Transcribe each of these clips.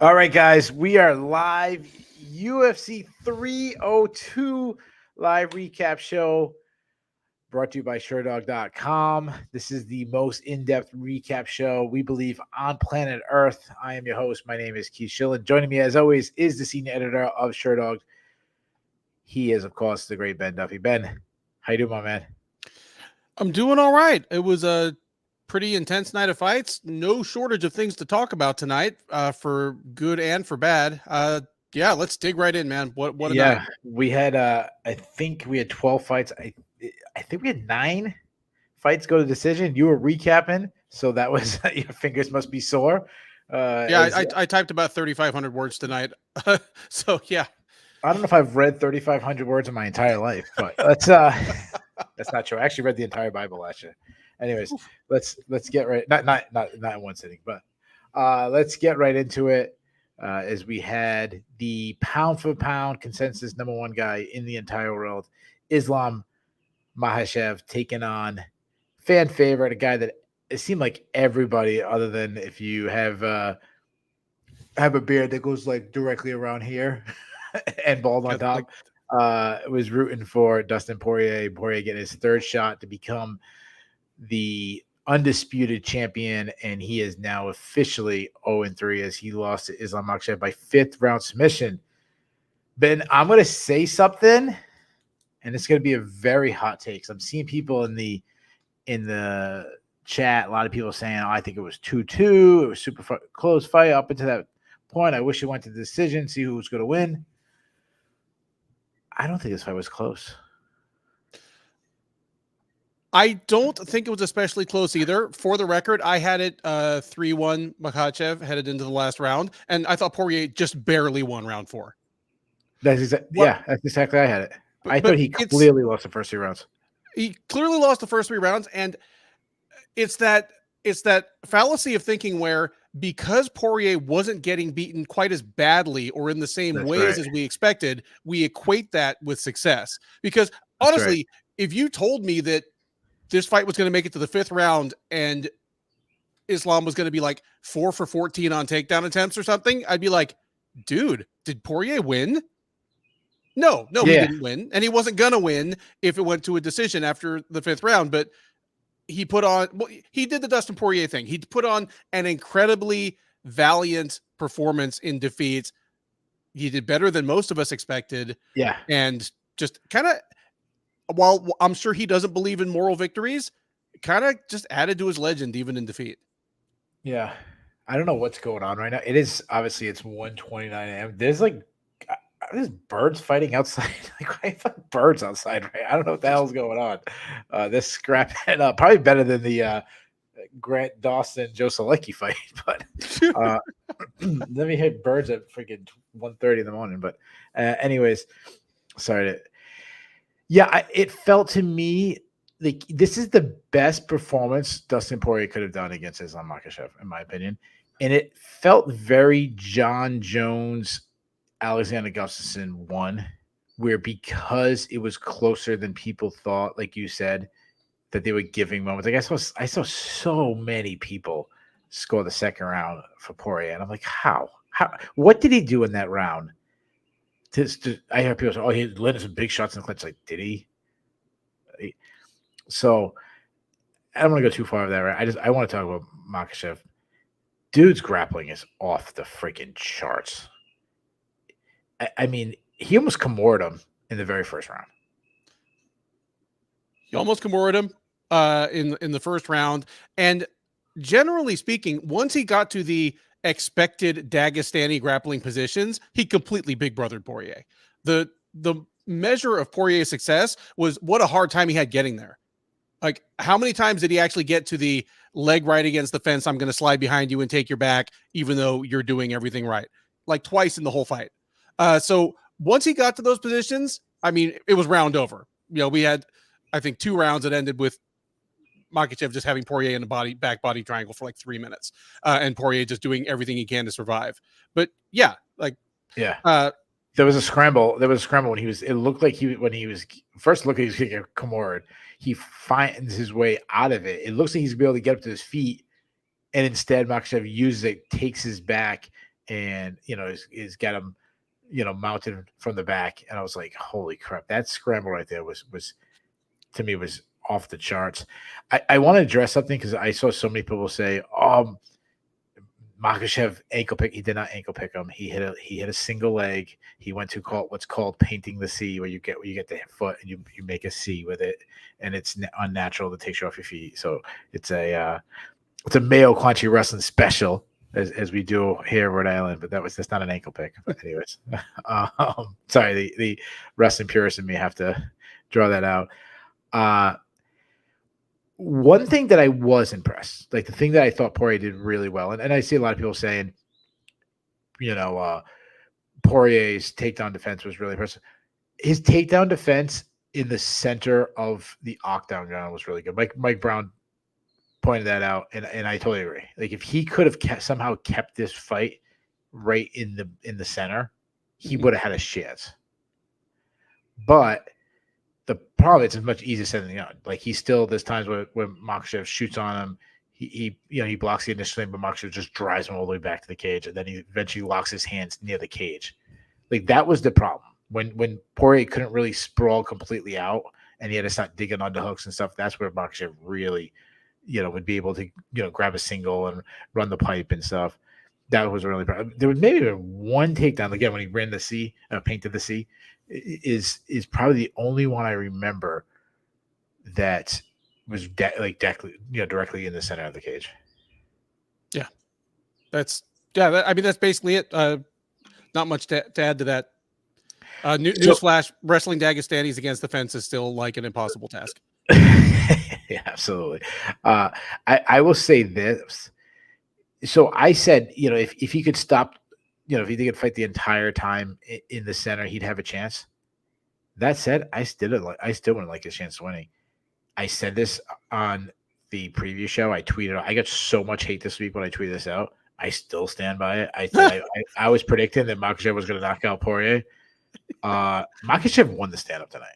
All right, guys, we are live. UFC 302 live recap show brought to you by sherdog.com. This is the most in-depth recap show we believe on planet Earth. I am your host. My name is Shillan. Joining me, as always, is the senior editor of Sherdog. He is, of course, the great Ben Duffy. Ben, how you doing, my man? I'm doing all right. It was a pretty intense night of fights. No shortage of things to talk about tonight, for good and for bad. Yeah, let's dig right in, man. What a night. We had I think we had 12 fights. I think we had 9 fights go to decision. You were recapping, so that was your fingers must be sore. I typed about 3,500 words tonight. So yeah. I don't know if I've read 3,500 words in my entire life, but that's not true. I actually read the entire Bible last year. Anyways, let's get right not in one sitting, but let's get right into it. As we had the pound for pound consensus number 1 guy in the entire world, Islam Makhachev, taking on fan favorite, a guy that it seemed like everybody, other than if you have a beard that goes like directly around here and bald on top, was rooting for Dustin Poirier. Poirier getting his 3rd shot to become the undisputed champion, and he is now officially 0-3 as he lost to Islam Makhachev by 5th round submission. Ben, I'm going to say something, and it's going to be a very hot take. I'm seeing people in the chat, a lot of people saying, I think it was 2-2. It was super close fight up until that point. I wish it went to the decision, see who was going to win. I don't think this fight was close. I don't think it was especially close either. For the record, I had it 3-1 Makhachev headed into the last round, and I thought Poirier just barely won round 4. That's exactly I had it. I thought he clearly lost the first 3 rounds. He clearly lost the first 3 rounds, and it's that fallacy of thinking where because Poirier wasn't getting beaten quite as badly or in the same ways as we expected, we equate that with success. Because honestly, if you told me that this fight was going to make it to the 5th round and Islam was going to be like 4 for 14 on takedown attempts or something, I'd be like, dude, did Poirier win? No, he didn't win. And he wasn't going to win if it went to a decision after the 5th round. But he did the Dustin Poirier thing. He put on an incredibly valiant performance in defeat. He did better than most of us expected. Yeah. And just kind of, while I'm sure he doesn't believe in moral victories, kind of just added to his legend even in defeat. Yeah. I don't know what's going on right now. It's 1:29 a.m. There's birds fighting outside. Like, I thought birds outside, right? I don't know what the hell's going on. This scrapping up probably better than the Grant Dawson Joe Selecki fight, but let me hit birds at freaking 1:30 in the morning. But anyways, sorry. It felt to me like this is the best performance Dustin Poirier could have done against Islam Makhachev, in my opinion, and it felt very John Jones, Alexander Gustafsson 1, where because it was closer than people thought, like you said, that they were giving moments. Like I saw so many people score the 2nd round for Poirier, and I'm like, how? What did he do in that round? I hear people say, "Oh, he landed some big shots in the clinch." Like, did he? So I don't want to go too far over that. Right? I want to talk about Makhachev. Dude's grappling is off the freaking charts. I mean, he almost Kimured him in the very first round. He almost Kimured him in the first round. And generally speaking, once he got to the expected Dagestani grappling positions, he completely big brothered Poirier. The measure of Poirier's success was what a hard time he had getting there. Like, how many times did he actually get to the leg right against the fence? I'm going to slide behind you and take your back, even though you're doing everything right. Like twice in the whole fight. So once he got to those positions, I mean, it was round over. We had, I think, 2 rounds that ended with Makhachev just having Poirier in the back body triangle for like 3 minutes, and Poirier just doing everything he can to survive. But there was a scramble. When he was. It looked like when he was first looking, he was getting Kimured. He finds his way out of it. It looks like he's able to get up to his feet, and instead Makhachev uses it, takes his back, and is got him mounted from the back, and I was like, holy crap, that scramble right there was to me was off the charts. I want to address something because I saw so many people say, Makhachev ankle pick. He did not ankle pick him. He hit a single leg. He went to what's called painting the C, where you get the foot and you make a C with it, and it's unnatural to take you off your feet. So it's a Mayo Crunchy wrestling special as we do here in Rhode Island, but that's not an ankle pick. But anyways, sorry, the wrestling purist in me have to draw that out. One thing that I was impressed, like the thing that I thought Poirier did really well, and I see a lot of people saying, Poirier's takedown defense was really impressive. His takedown defense in the center of the octagon was really good. Mike Brown pointed that out, and I totally agree. Like if he could have somehow kept this fight right in the center, he would have had a chance. But the problem is it's much easier said than done. Like there's times where Makhachev shoots on him, he blocks the initial thing, but Makhachev just drives him all the way back to the cage, and then he eventually locks his hands near the cage. Like that was the problem when Poirier couldn't really sprawl completely out, and he had to start digging underhooks and stuff. That's where Makhachev really, would be able to grab a single and run the pipe and stuff. That was really problem. There was maybe one takedown again when he ran the C, painted the C. Is probably the only one I remember that was directly in the center of the cage. Yeah, that's basically it. Not much to add to that. Newsflash: wrestling Dagestanis against the fence is still like an impossible task. Yeah, absolutely. I will say this. So I said, if he could stop. If he could fight the entire time in the center, he'd have a chance. That said, I still wouldn't like his chance of winning. I said this on the preview show. I tweeted. I got so much hate this week when I tweeted this out. I still stand by it. I said I was predicting that Makhachev was going to knock out Poirier. Makhachev won the stand-up tonight.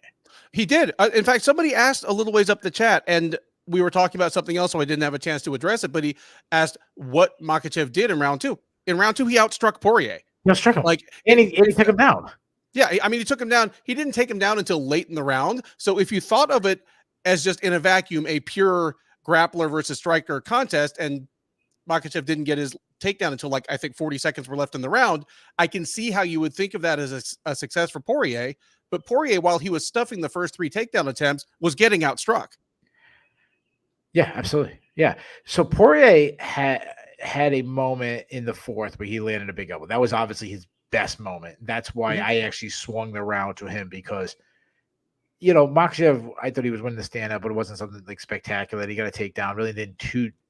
He did. In fact, somebody asked a little ways up the chat, and we were talking about something else, so I didn't have a chance to address it. But he asked what Makhachev did in round 2. In round 2, he outstruck Poirier. No, struck him. And he took him down. Yeah, I mean, he took him down. He didn't take him down until late in the round. So if you thought of it as just in a vacuum, a pure grappler versus striker contest, and Makhachev didn't get his takedown until I think 40 seconds were left in the round, I can see how you would think of that as a success for Poirier. But Poirier, while he was stuffing the first 3 takedown attempts, was getting outstruck. Yeah, absolutely. Yeah. So Poirier had a moment in the fourth where he landed a big elbow. That was obviously his best moment. That's why I actually swung the round to him because, Makhachev, I thought he was winning the stand-up, but it wasn't something like spectacular. He got a takedown, really didn't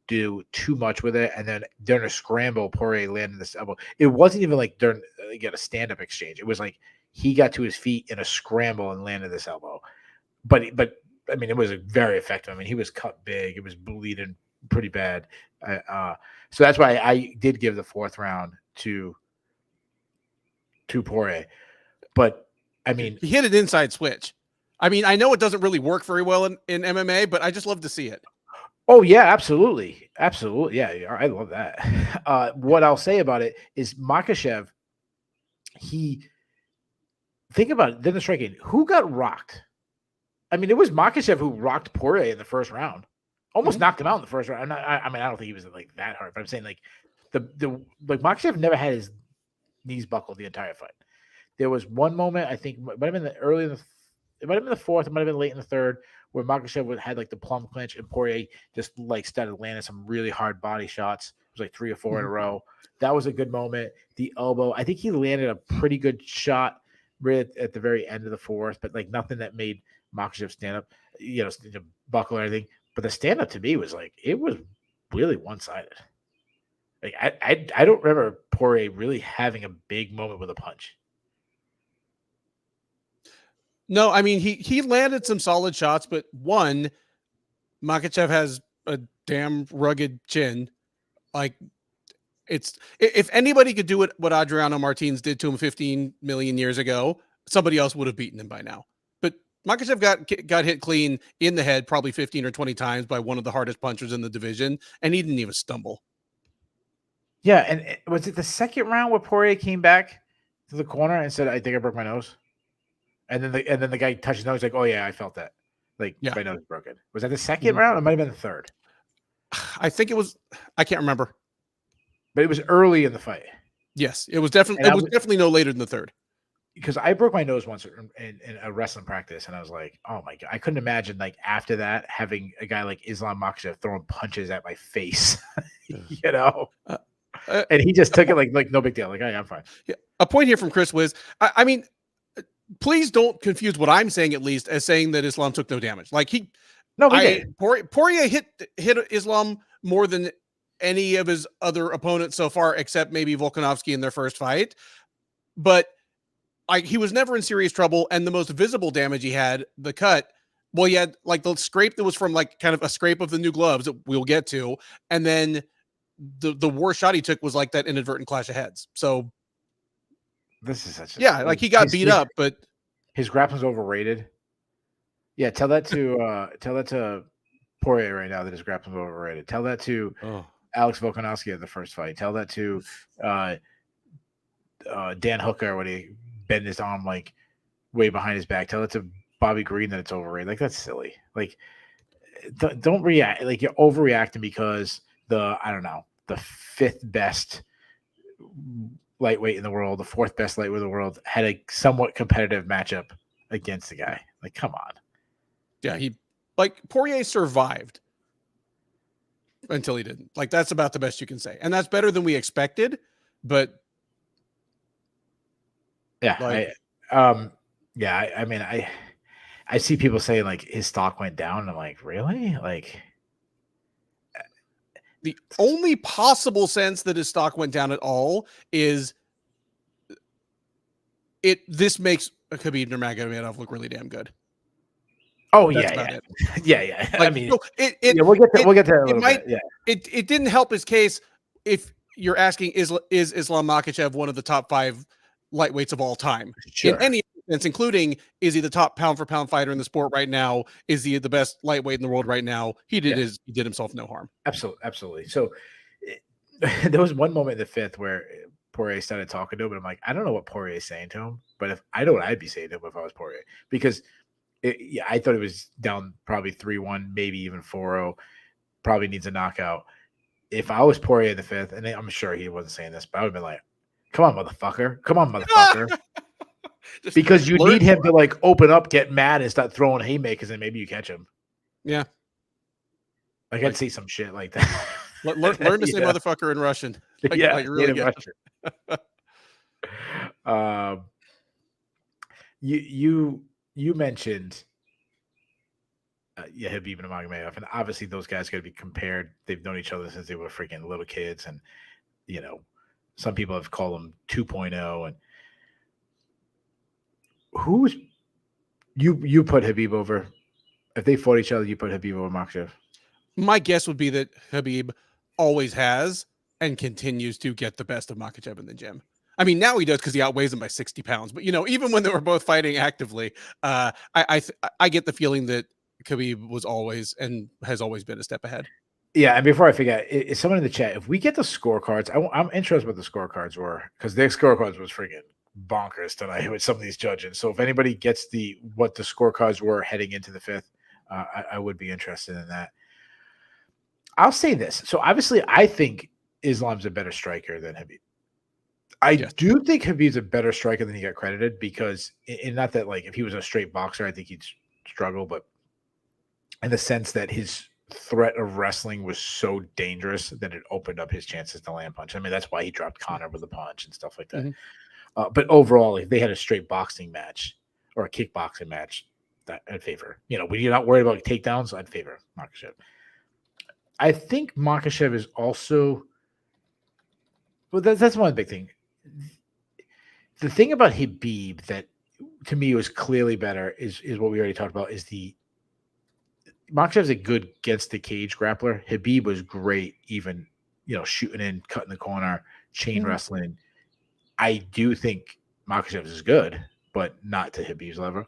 do too much with it. And then during a scramble, Poirier landed this elbow. It wasn't even like during a stand-up exchange. It was like he got to his feet in a scramble and landed this elbow. But I mean, it was very effective. I mean, he was cut big. It was bleeding pretty bad. So that's why I did give the fourth round to Poirier. But I mean, he hit an inside switch. I mean, I know it doesn't really work very well in MMA, but I just love to see it. Oh yeah, absolutely. Absolutely. Yeah. I love that. What I'll say about it is Makhachev, think about it, then the striking, who got rocked? I mean, it was Makhachev who rocked Poirier in the first round. Almost knocked him out in the first round. I mean, I don't think he was like that hard, but I'm saying like Makhachev never had his knees buckled the entire fight. There was one moment, I think, it might have been it might have been the fourth, it might have been late in the third, where Makhachev had like the plum clinch and Poirier just started landing some really hard body shots. It was like 3 or 4 in a row. That was a good moment. The elbow, I think he landed a pretty good shot right at the very end of the fourth, but like nothing that made Makhachev stand up, buckle or anything. But the stand up to me was like, it was really one-sided. Like I don't remember Poirier really having a big moment with a punch. No, I mean, he landed some solid shots, but one, Makhachev has a damn rugged chin. Like, if anybody could do what Adriano Martins did to him 15 million years ago, somebody else would have beaten him by now. But Makhachev got hit clean in the head probably 15 or 20 times by one of the hardest punchers in the division, and he didn't even stumble. Yeah, and was it the second round where Poirier came back to the corner and said, "I think I broke my nose," and then the guy touched his nose like, "Oh yeah, I felt that, like Yeah. my nose broken." Was that the second round? It might have been the third, I think it was. I can't remember. but it was early in the fight. Yes, it was definitely. And It was definitely no later than the third. because I broke my nose once in a wrestling practice, and I was like, "Oh my god!" I couldn't imagine like after that having a guy like Islam Makhachev throwing punches at my face, you know. And he just took it like no big deal. Like, I'm fine. Yeah. A point here from Chris Wiz. I mean, please don't confuse what I'm saying, at least, as saying that Islam took no damage. Like Poirier hit Islam more than any of his other opponents so far, except maybe Volkanovski in their first fight. But he was never in serious trouble, and the most visible damage he had, the cut. Well, he had like the scrape that was from like kind of a scrape of the new gloves that we'll get to, and then the worst shot he took was like that inadvertent clash of heads. So this is such like he got beat up, but his grappling's overrated. Yeah, tell that to Poirier right now that his grappling's overrated. Tell that to Alex Volkanovski at the first fight. Tell that to Dan Hooker when he bent his arm like way behind his back. Tell it to Bobby Green that it's overrated. Like, that's silly. Like, don't react. Like, you're overreacting because the fifth best lightweight in the world, the fourth best lightweight in the world, had a somewhat competitive matchup against the guy. Like, come on. Yeah, Poirier survived until he didn't. Like, that's about the best you can say. And that's better than we expected, but yeah, I mean, I see people saying like his stock went down, and I'm like, really? Like, the only possible sense that his stock went down at all is this makes Khabib Nurmagomedov look really damn good. Oh, yeah. Like, I mean, we'll get to that a little bit. Yeah. It didn't help his case if you're asking is Islam Makhachev one of the top 5 lightweights of all time? Sure. In any sense, including, is he the top pound for pound fighter in the sport right now? Is he the best lightweight in the world right now? He did himself no harm. Absolutely. So there was one moment in the fifth where Poirier started talking to him, and I'm like, I don't know what Poirier is saying to him, but if I know what I'd be saying to him if I was Poirier, because I thought it was down probably 3-1, maybe even 4-0, probably needs a knockout. If I was Poirier in the fifth, and I'm sure he wasn't saying this, but I would have been like, come on, motherfucker. Because you need him to like open up, get mad, and start throwing haymakers, and maybe you catch him. Yeah. Like, I'd say some shit like that. Learn to say motherfucker in Russian. Really good. You mentioned Khabib and Nurmagomedov, and obviously those guys got to be compared. They've known each other since they were freaking little kids, and some people have called them 2.0. And who's you put Khabib over? If they fought each other, you put Khabib over Makhachev? My guess would be that Khabib always has and continues to get the best of Makhachev in the gym. I mean, now he does because he outweighs him by 60 pounds. But, even when they were both fighting actively, I get the feeling that Khabib was always and has always been a step ahead. Yeah, and before I forget, is someone in the chat, if we get the scorecards, I'm interested what the scorecards were, because their scorecards was freaking bonkers tonight with some of these judges. So if anybody gets what the scorecards were heading into the fifth, I would be interested in that. I'll say this. So obviously, I think Islam's a better striker than Khabib. I do think Khabib's a better striker than he got credited, because, and not that like if he was a straight boxer, I think he'd struggle, but in the sense that his threat of wrestling was so dangerous that it opened up his chances to land punch. I mean, that's why he dropped Conor with a punch and stuff like that. Mm-hmm. But overall, if they had a straight boxing match or a kickboxing match, that I'd favor. When you're not worried about takedowns, I'd favor Makhachev. I think Makhachev is also, well, that's one big thing. The thing about Khabib that to me was clearly better is what we already talked about, is Makhachev's a good against the cage grappler. Khabib was great, even, shooting in, cutting the corner, chain wrestling. I do think Makhachev is good, but not to Khabib's level.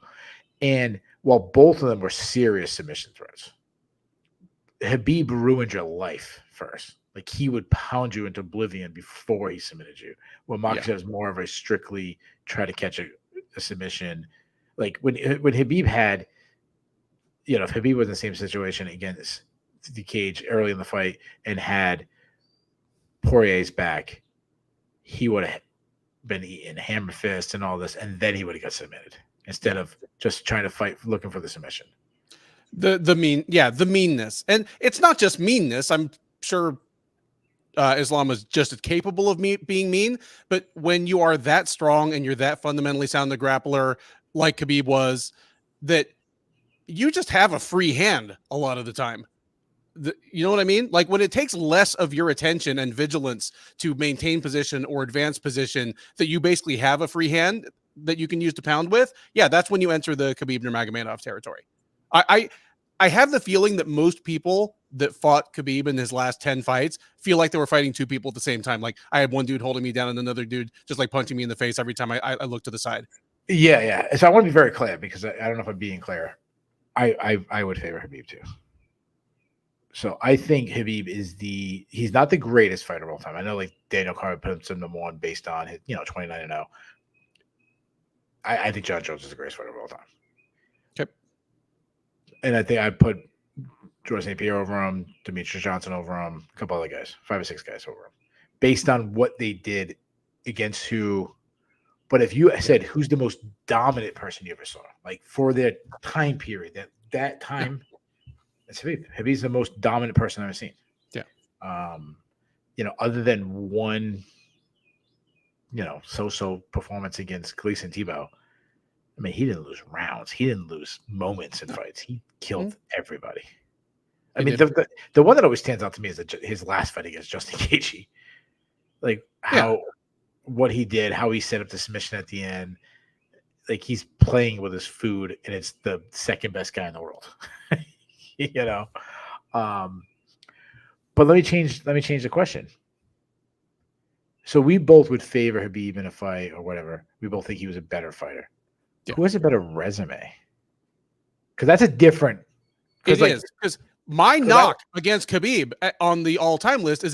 And while both of them were serious submission threats, Khabib ruined your life first. Like he would pound you into oblivion before he submitted you. Well, Makhachev is more of a strictly try to catch a submission. Like when Khabib had, if Khabib was in the same situation against the cage early in the fight and had Poirier's back, he would have been eating hammer fists and all this, and then he would have got submitted instead of just trying to fight looking for the submission. The meanness. And it's not just meanness. I'm sure Islam is just as capable of being mean, but when you are that strong and you're that fundamentally sound the grappler like Khabib was, that you just have a free hand a lot of the time. You know what I mean? Like when it takes less of your attention and vigilance to maintain position or advance position, that you basically have a free hand that you can use to pound with. Yeah, that's when you enter the Khabib Nurmagomedov territory. I have the feeling that most people that fought Khabib in his last 10 fights feel like they were fighting two people at the same time. Like I had one dude holding me down and another dude just like punching me in the face every time I look to the side. Yeah. So I want to be very clear because I don't know if I'm being clear. I would favor Khabib too. So I think Khabib he's not the greatest fighter of all time. I know like Daniel Cormier puts him number one based on his 29-0. I think John Jones is the greatest fighter of all time. Okay. And I think I put George St. Pierre over him, Demetrius Johnson over him, a couple other guys, 5 or 6 guys over him, based on what they did against who. But if you said who's the most dominant person you ever saw, like for their time period, that time, it's Khabib. Khabib's the most dominant person I've ever seen. Yeah. Other than one, so-so performance against Gleason Tebow. I mean, he didn't lose rounds. He didn't lose moments in fights. He killed everybody. I mean, the one that always stands out to me is his last fight against Justin Gaethje. Like what he did, how he set up the submission at the end. Like he's playing with his food, and it's the second best guy in the world. But let me change the question. So we both would favor Khabib in a fight or whatever. We both think he was a better fighter. Yeah. Who has a better resume? Because that's a different. It is because my knock against Khabib on the all-time list is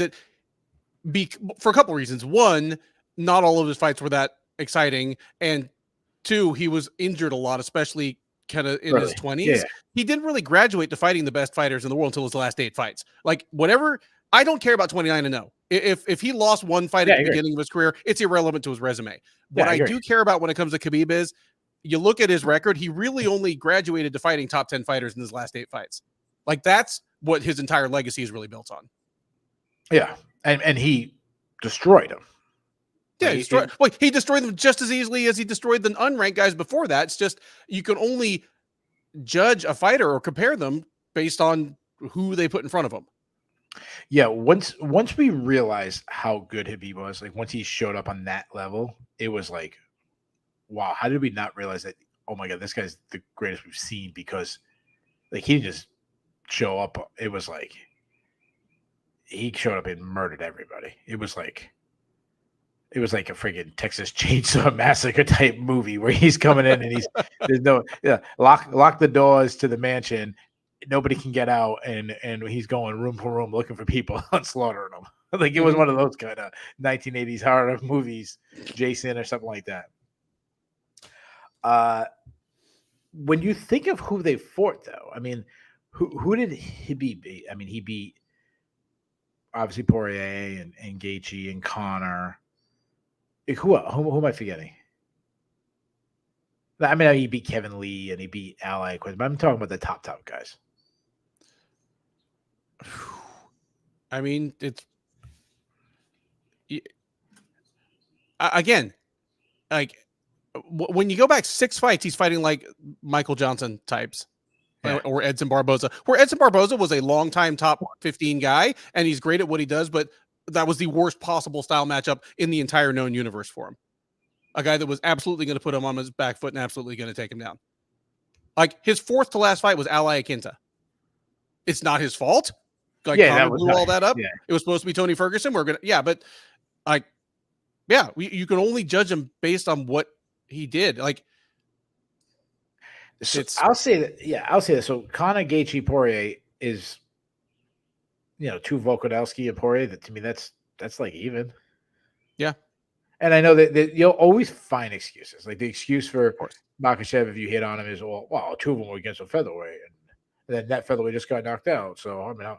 for a couple of reasons. One, not all of his fights were that exciting, and two, he was injured a lot, especially kind of in his 20s. Yeah. He didn't really graduate to fighting the best fighters in the world until his last 8 fights. Like whatever, I don't care about 29-0. If he lost one fight at the beginning of his career, it's irrelevant to his resume. What I do care about when it comes to Khabib is you look at his record, he really only graduated to fighting top 10 fighters in his last 8 fights. Like that's what his entire legacy is really built on. Yeah. And he destroyed him. Yeah, he destroyed them just as easily as he destroyed the unranked guys before that. It's just you can only judge a fighter or compare them based on who they put in front of them. Yeah, once we realized how good Khabib was, like once he showed up on that level, it was like, wow, how did we not realize that? Oh my God, this guy's the greatest we've seen, because like he just show up. It was like he showed up and murdered everybody. It was like a friggin' Texas Chainsaw Massacre type movie where he's coming in and lock the doors to the mansion. Nobody can get out, and he's going room for room looking for people and slaughtering them. Like it was one of those kind of 1980s horror movies, Jason or something like that. When you think of who they fought, though, I mean, who did Khabib beat? I mean, he beat obviously Poirier and Gaethje and Conor. Who am I forgetting? I mean, he beat Kevin Lee and he beat Ally, but I'm talking about the top guys. I mean, it's again, like when you go back 6 fights, he's fighting like Michael Johnson types. Or Edson Barboza, where Edson Barboza was a long-time top 15 guy, and he's great at what he does, but that was the worst possible style matchup in the entire known universe for him. A guy that was absolutely going to put him on his back foot and absolutely going to take him down. Like his 4th to last fight was Ally Akinta. It's not his fault. Like Conor blew all that up. Yeah. It was supposed to be Tony Ferguson. But like, yeah, you can only judge him based on what he did. Like, I'll say that. So Conor, Gaethje, Poirier is two Volkanovski and Poirier. That to me, that's like even. Yeah. And I know that you'll always find excuses. Like the excuse for course. Makhachev, if you hit on him, is, well, two of them were against a featherweight, and then that featherweight just got knocked out. So I mean,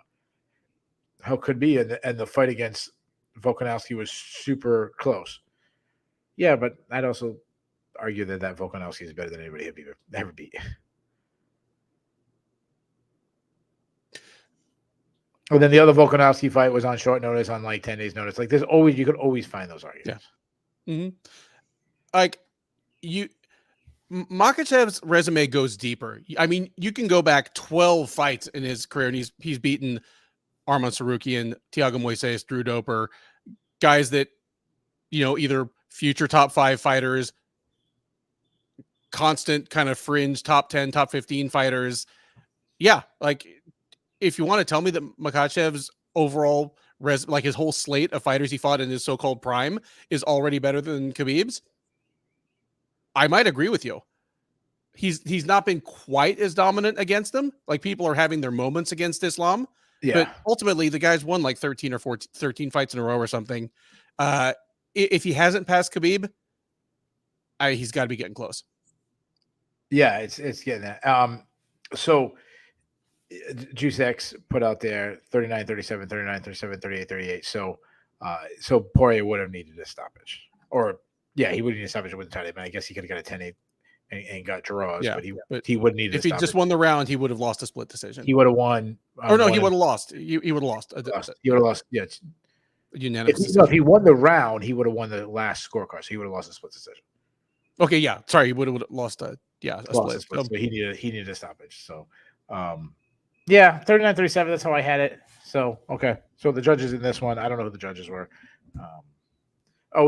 how could be? And the fight against Volkanovski was super close. Yeah, but I'd also argue that Volkanovski is better than anybody ever beat. And then the other Volkanovski fight was on short notice, on like 10 days notice. Like you could always find those arguments. Yeah. Mm-hmm. Like Makhachev's resume goes deeper. I mean, you can go back 12 fights in his career, and he's beaten Arman Sarukian, Thiago Moises, Drew Doper, guys that, either future top 5 fighters, constant kind of fringe top 10, top 15 fighters. Yeah. Like, if you want to tell me that Makhachev's overall like his whole slate of fighters he fought in his so-called prime is already better than Khabib's, I might agree with you. He's not been quite as dominant against them. Like, people are having their moments against Islam. Yeah. But ultimately, the guy's won like 13 fights in a row or something. If he hasn't passed Khabib, he's got to be getting close. Yeah, it's getting that. So JuiceX put out there 39-37, 39-37, 38-38. So Poirier would have needed a stoppage. Or, yeah, he would have needed a stoppage with the title. I guess he could have got a 10-8 and got draws. Yeah, but he would need a stoppage. If he just won the round, he would have lost a split decision. He would have won. He would have lost. He would have lost. He would have lost. Yeah. Unanimous. If he won the round, he would have won the last scorecard. So he would have lost a split decision. Okay, yeah. Sorry, he would have lost a split. So he needed a stoppage. So, yeah, 39-37. That's how I had it. So, okay. So the judges in this one, I don't know who the judges were. No,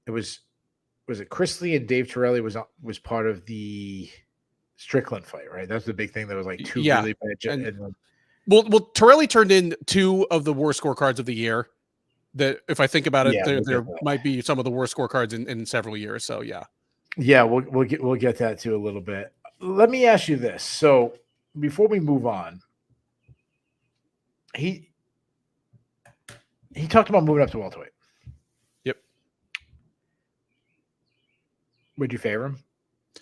was it Chris Lee and Dave Torelli was part of the Strickland fight, right? That's the big thing. That was like two really bad. Well, Torelli turned in 2 of the worst scorecards of the year. That, if I think about it, there might be some of the worst scorecards in several years. So yeah, we'll get that to a little bit. Let me ask you this. So before we move on, he talked about moving up to welterweight. Yep. Would you favor him,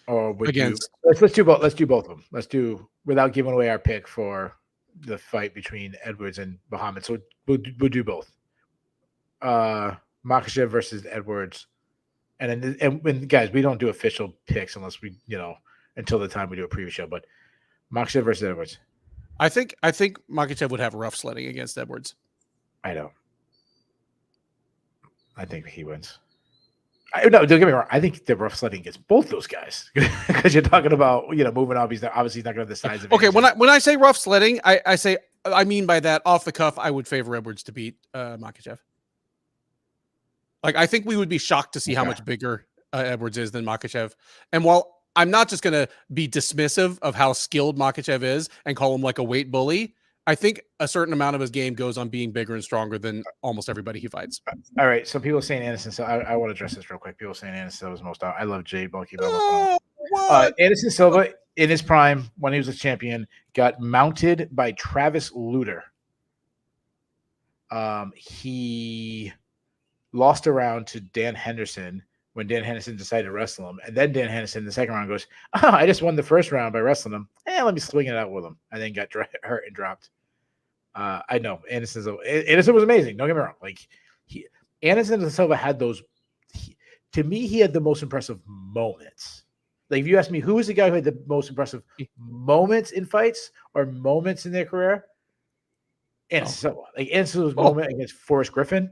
or would against? Let's do both. Let's do both of them. Let's do, without giving away our pick for the fight between Edwards and Muhammad. So we'll do both. Makhachev versus Edwards, and guys, we don't do official picks unless we, until the time we do a preview show. But Makhachev versus Edwards. I think Makhachev would have rough sledding against Edwards. I know. I think he wins. No, don't get me wrong. I think the rough sledding gets both those guys, because you're talking about moving up. He's obviously not going to have the size of. Okay, when I say rough sledding, I mean by that, off the cuff, I would favor Edwards to beat Makhachev. Like, I think we would be shocked to see how much bigger Edwards is than Makhachev. And while I'm not just going to be dismissive of how skilled Makhachev is and call him like a weight bully, I think a certain amount of his game goes on being bigger and stronger than almost everybody he fights. All right. So people are saying Anderson. So I want to address this real quick. People are saying Anderson Silva was most out. I love Jade Bulky. Anderson Silva, in his prime, when he was a champion, got mounted by Travis Lutter. He lost a round to Dan Henderson when Dan Henderson decided to wrestle him. And then Dan Henderson in the second round goes, I just won the first round by wrestling him. Let me swing it out with him. And then got hurt and dropped. I know. Anderson was amazing. Don't get me wrong. Like, Anderson Silva had those. To me, he had the most impressive moments. Like, if you ask me who was the guy who had the most impressive moments in fights or moments in their career, Anderson Silva. Like, Anderson Silva's moment against Forrest Griffin.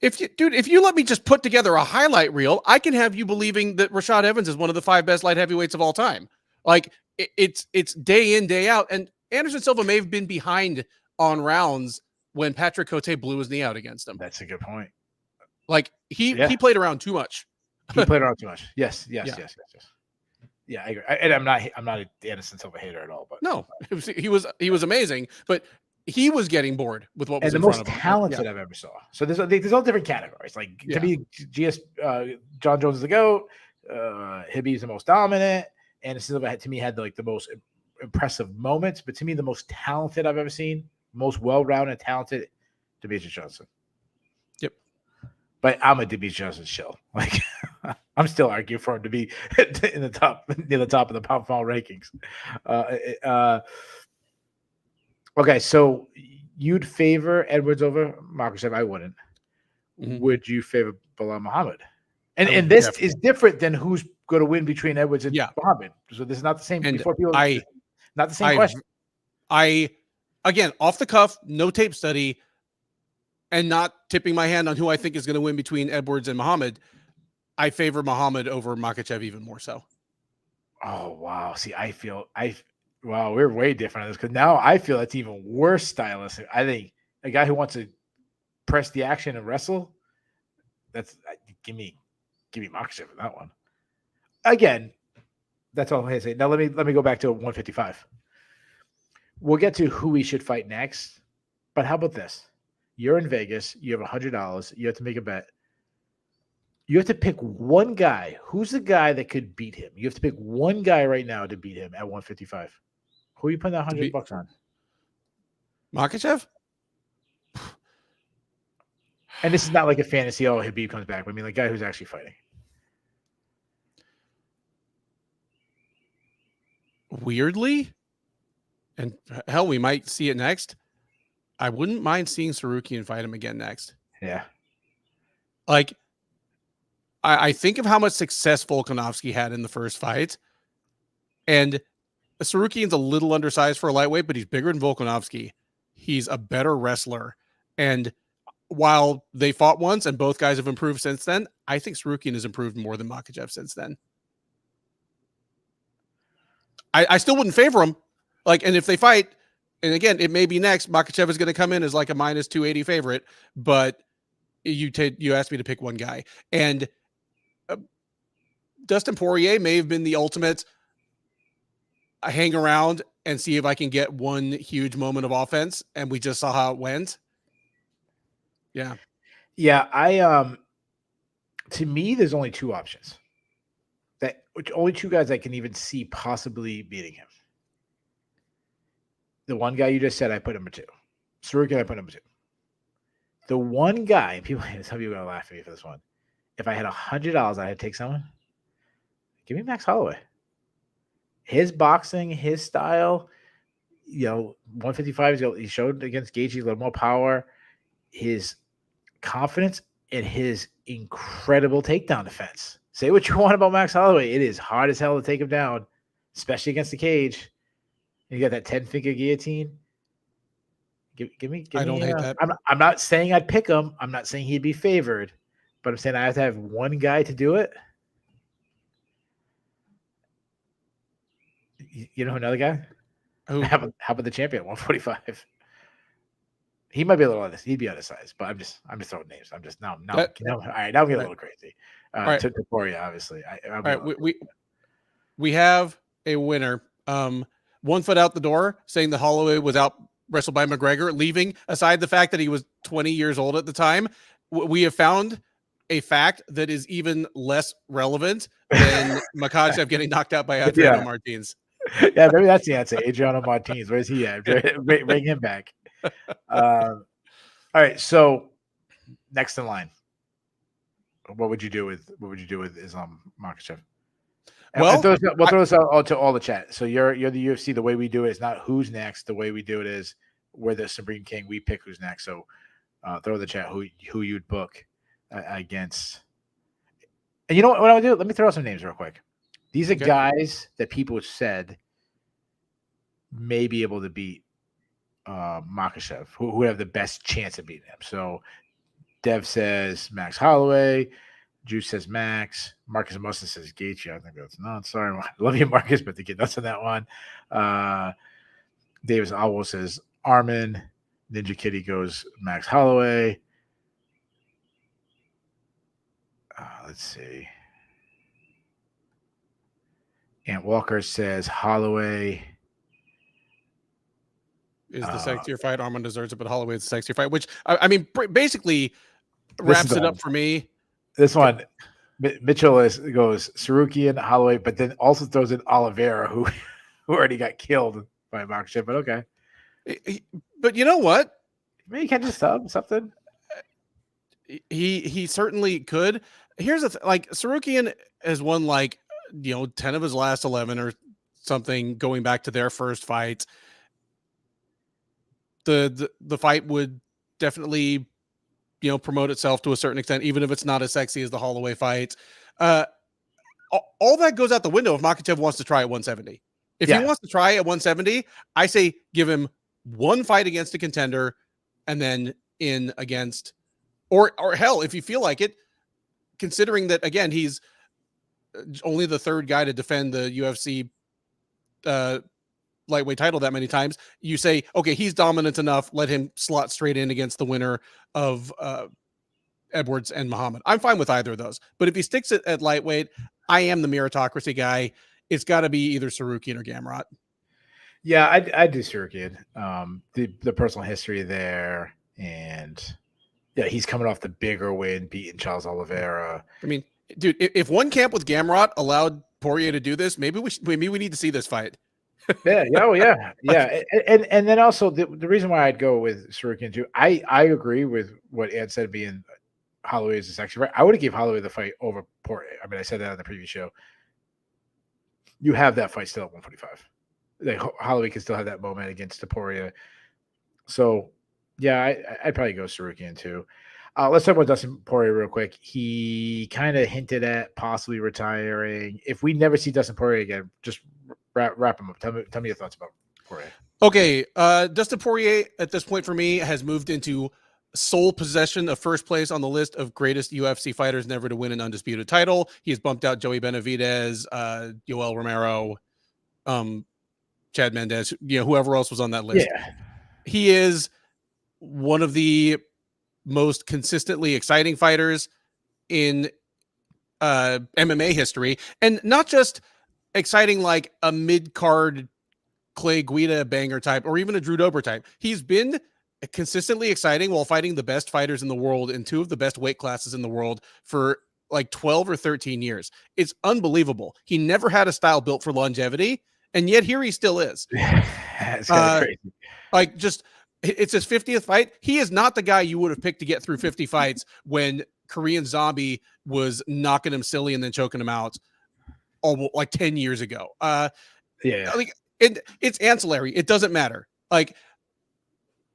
If you let me just put together a highlight reel, I can have you believing that Rashad Evans is one of the 5 best light heavyweights of all time. Like, it's day in, day out. And Anderson Silva may have been behind on rounds when Patrick Cote blew his knee out against him. That's a good point. Like, he played around too much. He played around too much. Yes. Yeah, I agree. And I'm not an Anderson Silva hater at all. But no, he was amazing. But he was getting bored with what was in front of him. The most talented I've ever saw. So there's all different categories. Like, to me, John Jones is the GOAT. Hibby's the most dominant. Anderson Silva had the most impressive moments, but to me, the most talented I've ever seen, most well-rounded, talented, Demetrius Johnson. Yep. But I'm a Demetrius Johnson shill. Like, I'm still arguing for him to be in the top, near the top of the pound for pound rankings. Okay, so you'd favor Edwards over Makhachev? I wouldn't. Mm-hmm. Would you favor Belal Muhammad? And this is different than who's going to win between Edwards and Muhammad. So this is not the same. And before people, not the same question. Again, off the cuff, no tape study, and not tipping my hand on who I think is going to win between Edwards and Muhammad. I favor Muhammad over Makhachev even more so. Oh, wow. See, wow, we're way different on this because now I feel it's even worse stylistic. I think a guy who wants to press the action and wrestle, give me Makhachev in that one. Again, that's all I'm going to say. Now let me go back to 155. We'll get to who we should fight next, but how about this? You're in Vegas. You have $100. You have to make a bet. You have to pick one guy. Who's the guy that could beat him? You have to pick one guy right now to beat him at 155. Who are you putting that $100 on? Makhachev? And this is not like a fantasy. Oh, Habib comes back. I mean, the guy who's actually fighting. Weirdly, and hell, we might see it next. I wouldn't mind seeing Sarukian fight him again next. Yeah. Like, I think of how much success Volkanovski had in the first fight. And Sarukian's a little undersized for a lightweight, but he's bigger than Volkanovski. He's a better wrestler. And while they fought once and both guys have improved since then, I think Sarukian has improved more than Makhachev since then. I still wouldn't favor him. Like, and if they fight, and again, it may be next, Makhachev is going to come in as like a minus 280 favorite, but you asked me to pick one guy. And Dustin Poirier may have been the ultimate hang around and see if I can get one huge moment of offense. And we just saw how it went. Yeah. Yeah. To me, there's only two options. Only two guys I can even see possibly beating him. The one guy you just said, I put number 2. Sarukian, I put number 2. The one guy, some people are gonna laugh at me for this one. If I had $100, I'd take someone. Give me Max Holloway. His boxing, his style, 155. He showed against Gaethje a little more power. His confidence and his incredible takedown defense. Say what you want about Max Holloway. It is hard as hell to take him down, especially against the cage. You got that 10-finger guillotine. Give me. I don't hate that. I'm not saying I'd pick him. I'm not saying he'd be favored, but I'm saying I have to have one guy to do it. You know another guy? Who? How about the champion, 145? He might be a little on this. He'd be undersized, but I'm just throwing names. I'm just now. All right, now I'm getting a little crazy. To Poirier, obviously. All right, we have a winner. 1 foot out the door, saying that Holloway was out wrestled by McGregor, leaving aside the fact that he was 20 years old at the time. We have found a fact that is even less relevant than Makhachev getting knocked out by Adriano Martins. Yeah, maybe that's the answer. Adriano Martins. Where's he at? Bring him back. All right, so next in line. What would you do with Islam Makhachev? Well, we'll throw this out to all the chat. So you're the UFC. The way we do it is not who's next. The way we do it is we're the Supreme King. We pick who's next. So throw the chat who you'd book against. And you know what I would do? Let me throw out some names real quick. These are guys that people said may be able to beat Makhachev, who would have the best chance of beating him. So Dev says Max Holloway. Juice says Max. Marcus Musa says Gaethje. I think that's not. Sorry, I love you, Marcus, but to get nuts on that one. Davis Alwo says Armin. Ninja Kitty goes Max Holloway. Let's see. Ant Walker says Holloway is the sexier fight. Armin deserves it, but Holloway is the sexier fight, which I mean basically wraps it up for me. This one, Mitchell goes Sarukian, Holloway, but then also throws in Oliveira, who who already got killed by Makhachev, but okay. But you know what? Maybe he catch a sub, something. He certainly could. Here's the like Sarukian has won like 10 of his last 11 or something going back to their first fight. The fight would definitely promote itself to a certain extent, even if it's not as sexy as the Holloway fight. All that goes out the window if Makhachev wants to try at 170. If he wants to try at 170, I say give him one fight against a contender and then in against or hell, if you feel like it, considering that again, he's only the third guy to defend the UFC lightweight title that many times, you say, okay, he's dominant enough, let him slot straight in against the winner of Edwards and Muhammad. I'm fine with either of those. But if he sticks it at lightweight, I am the meritocracy guy. It's got to be either Sarukian or Gamrot. Yeah, I'd do Sarukian. The personal history there, and yeah, he's coming off the bigger win, beating Charles Oliveira. I mean, dude, if one camp with Gamrot allowed Poirier to do this, maybe we need to see this fight. Yeah, and then also the reason why I'd go with Sarukian too, I agree with what Ed said, being Holloway is a sexy fight. I would have gave Holloway the fight over Poirier. I mean, I said that on the previous show. You have that fight still at 145. Like Holloway can still have that moment against the Poirier. So yeah, I'd probably go Sarukian too. Let's talk about Dustin Poirier real quick. He kind of hinted at possibly retiring. If we never see Dustin Poirier again, just wrap him up. Tell me your thoughts about Poirier. Okay, Dustin Poirier at this point for me has moved into sole possession of first place on the list of greatest UFC fighters never to win an undisputed title. He has bumped out Joey Benavidez, Yoel Romero, Chad Mendez, whoever else was on that list. Yeah. He is one of the most consistently exciting fighters in MMA history, and not just exciting like a mid-card Clay Guida banger type or even a Drew Dober type. He's been consistently exciting while fighting the best fighters in the world in two of the best weight classes in the world for like 12 or 13 years. It's unbelievable. He never had a style built for longevity, and yet here he still is. It's kind of crazy. Like, just it's his 50th fight. He is not the guy you would have picked to get through 50 fights when Korean Zombie was knocking him silly and then choking him out almost like 10 years ago. Like, it's ancillary. It doesn't matter. Like,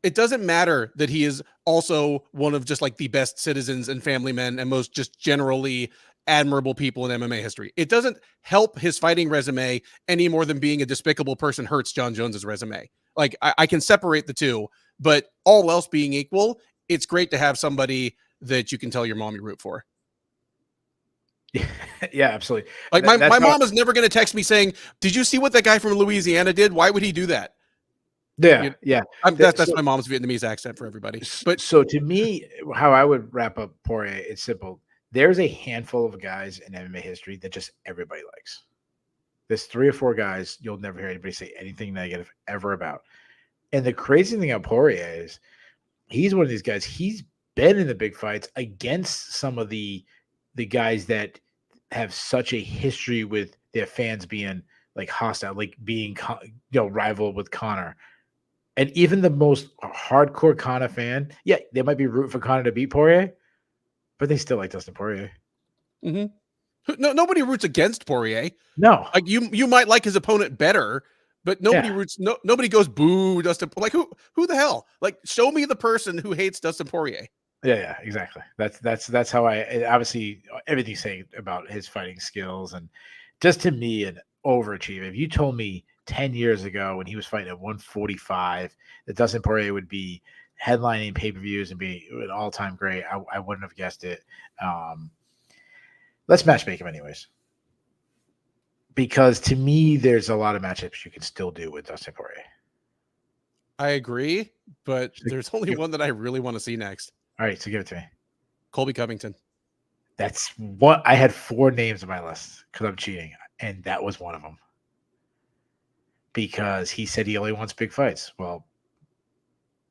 it doesn't matter that he is also one of just like the best citizens and family men and most just generally admirable people in MMA history. It doesn't help his fighting resume any more than being a despicable person hurts John Jones's resume. Like, I can separate the two, but all else being equal, it's great to have somebody that you can tell your mom you root for. Yeah, absolutely. Like my mom is never going to text me saying, "Did you see what that guy from Louisiana did? Why would he do that?" Yeah. That's my mom's Vietnamese accent for everybody. But so to me, how I would wrap up Poirier, it's simple. There's a handful of guys in MMA history that just everybody likes. There's 3 or 4 guys you'll never hear anybody say anything negative ever about. And the crazy thing about Poirier is he's one of these guys. He's been in the big fights against some of the guys that have such a history with their fans being like hostile, like being rival with Conor. And even the most hardcore Conor fan, yeah, they might be rooting for Conor to beat Poirier, but they still like Dustin Poirier. Mm-hmm. No, nobody roots against Poirier. No, like you might like his opponent better, but nobody roots. Nobody goes boo Dustin. Like who the hell? Like, show me the person who hates Dustin Poirier. Yeah, exactly. That's how I obviously everything saying about his fighting skills and just to me an overachiever. If you told me 10 years ago when he was fighting at 145 that Dustin Poirier would be headlining pay-per-views and be an all-time great, I wouldn't have guessed it. Let's matchmake him anyways. Because to me, there's a lot of matchups you can still do with Dustin Poirier. I agree, but there's only one that I really want to see next. All right, so give it to me. Colby Covington. That's what I had 4 names on my list because I'm cheating, and that was one of them. Because he said he only wants big fights. Well,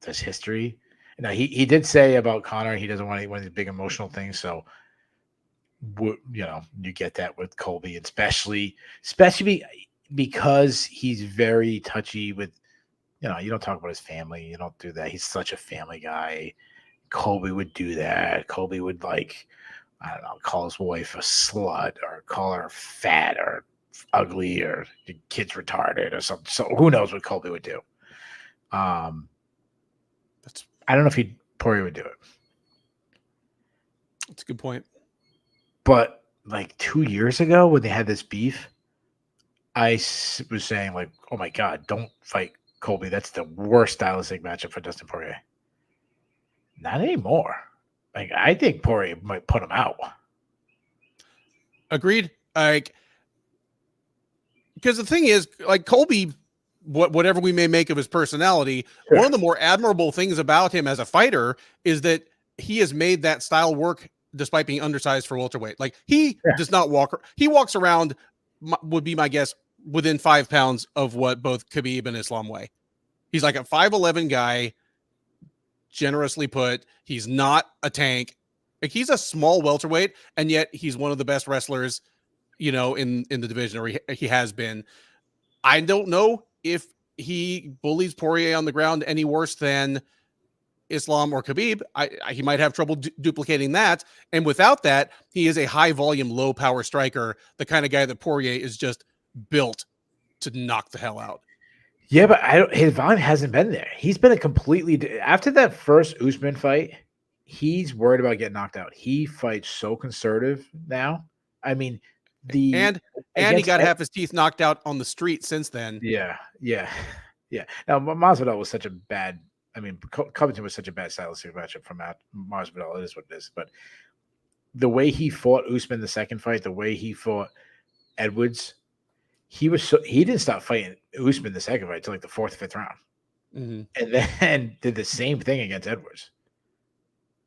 there's history. Now he did say about Conor he doesn't want one of these big emotional things. So, you get that with Colby, and especially because he's very touchy with, you don't talk about his family. You don't do that. He's such a family guy. Colby would do that. Colby would I don't know, call his wife a slut or call her fat or ugly or the kid's retarded or something. So who knows what Colby would do? I don't know if Poirier would do it. That's a good point. But 2 years ago when they had this beef, I was saying oh my God, don't fight Colby. That's the worst stylistic matchup for Dustin Poirier. Not anymore. I think Poirier might put him out. Agreed. Because the thing is, Colby, whatever we may make of his personality, Sure. One of the more admirable things about him as a fighter is that he has made that style work despite being undersized for welterweight. He does not walk. He walks around, would be my guess, within 5 pounds of what both Khabib and Islam weigh. He's like a 5'11" guy, generously put. He's not a tank. He's a small welterweight, and yet he's one of the best wrestlers, in the division, or he has been. I don't know if he bullies Poirier on the ground any worse than Islam or Khabib. He might have trouble duplicating that. And without that, he is a high volume, low power striker, the kind of guy that Poirier is just built to knock the hell out. Yeah, but his volume hasn't been there. He's been after that first Usman fight, he's worried about getting knocked out. He fights so conservative now. I mean, and he got half his teeth knocked out on the street since then. Yeah. Now Masvidal was such a bad. I mean, Covington was such a bad stylistic matchup from Masvidal. It is what it is. But the way he fought Usman the second fight, the way he fought Edwards, he didn't stop fighting Usman the second fight until the 4th, 5th round, and then did the same thing against Edwards.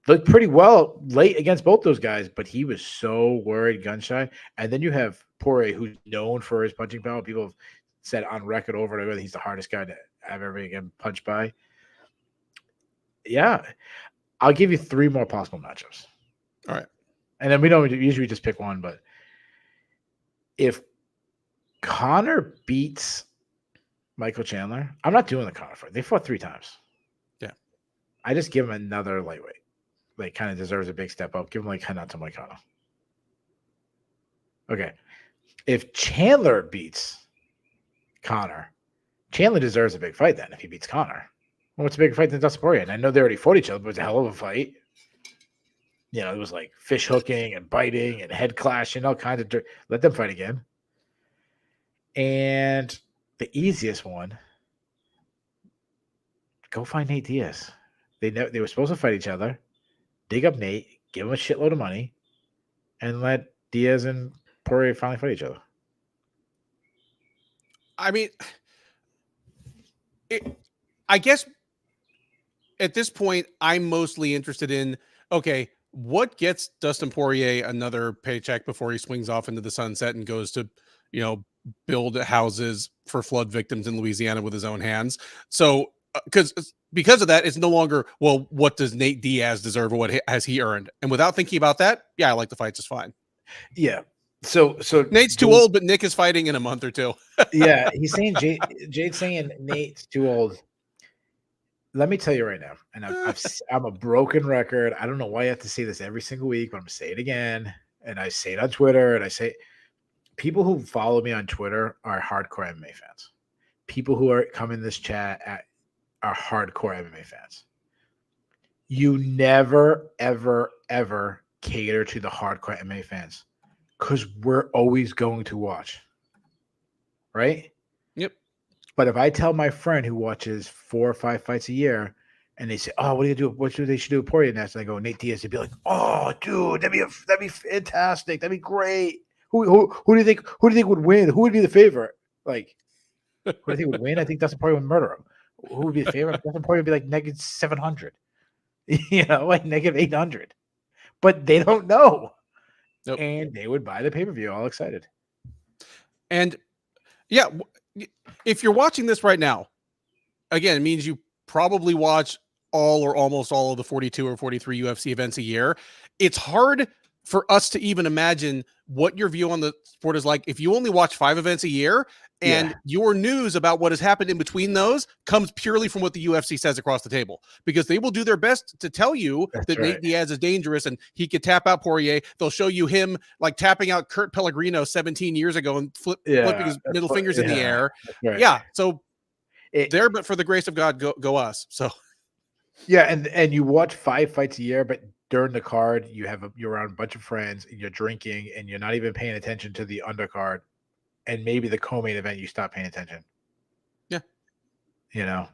Looked pretty well late against both those guys, but he was so worried, gun shy. And then you have Poirier, who's known for his punching power. People have said on record over and over that he's the hardest guy to ever get punched by. Yeah, I'll give you 3 more possible matchups. All right, and then we don't usually just pick one, but if Conor beats Michael Chandler, I'm not doing the Conor fight. They fought 3 times. Yeah, I just give him another lightweight. Kind of deserves a big step up. Give him Renato Moicano. Okay. If Chandler beats Conor, Chandler deserves a big fight then if he beats Conor. Well, what's a bigger fight than Dustin Poirier? And I know they already fought each other, but it was a hell of a fight. It was fish hooking and biting and head clashing, all kinds of dirt. Let them fight again. And the easiest one, go find Nate Diaz. They were supposed to fight each other. Dig up Nate, give him a shitload of money, and let Diaz and Poirier finally fight each other. I mean, I guess at this point, I'm mostly interested in, okay, what gets Dustin Poirier another paycheck before he swings off into the sunset and goes to, build houses for flood victims in Louisiana with his own hands. So, because of that, it's no longer, well, what does Nate Diaz deserve or what has he earned? And without thinking about that, yeah, I like the fight just fine. Yeah. So Nate's too old, but Nick is fighting in a month or 2. Yeah, he's saying Jade's saying Nate's too old. Let me tell you right now, and I'm a broken record. I don't know why I have to say this every single week, but I'm going to say it again. And I say it on Twitter, and I say people who follow me on Twitter are hardcore MMA fans. People who come in this chat are hardcore MMA fans. You never, ever, ever cater to the hardcore MMA fans because we're always going to watch. Right? Yep. But if I tell my friend who watches 4 or 5 fights a year and they say, "Oh, what do you do? What should they do with Poirier next?" And I go, "Nate Diaz," they'd be like, "Oh, dude, that'd be fantastic. That'd be great. Who do you think would win? Who would be the favorite? Who do you think would win? I think Dustin Poirier would murder him. Who would be the favorite? Dustin Poirier would be -700, -800. But they don't know, Nope. And they would buy the pay-per-view all excited. And yeah, if you're watching this right now, again, it means you probably watch all or almost all of the 42 or 43 UFC events a year. It's hard for us to even imagine what your view on the sport is like if you only watch 5 events a year and your news about what has happened in between those comes purely from what the UFC says across the table, because they will do their best to tell you that Nate Diaz is dangerous and he could tap out Poirier. They'll show you him like tapping out Kurt Pellegrino 17 years ago and flipping his middle fingers in the air. Yeah. So there, but for the grace of God, go us. So yeah, and you watch 5 fights a year, but during the card, you're around a bunch of friends and you're drinking and you're not even paying attention to the undercard, and maybe the co-main event you stop paying attention. Yeah, you know,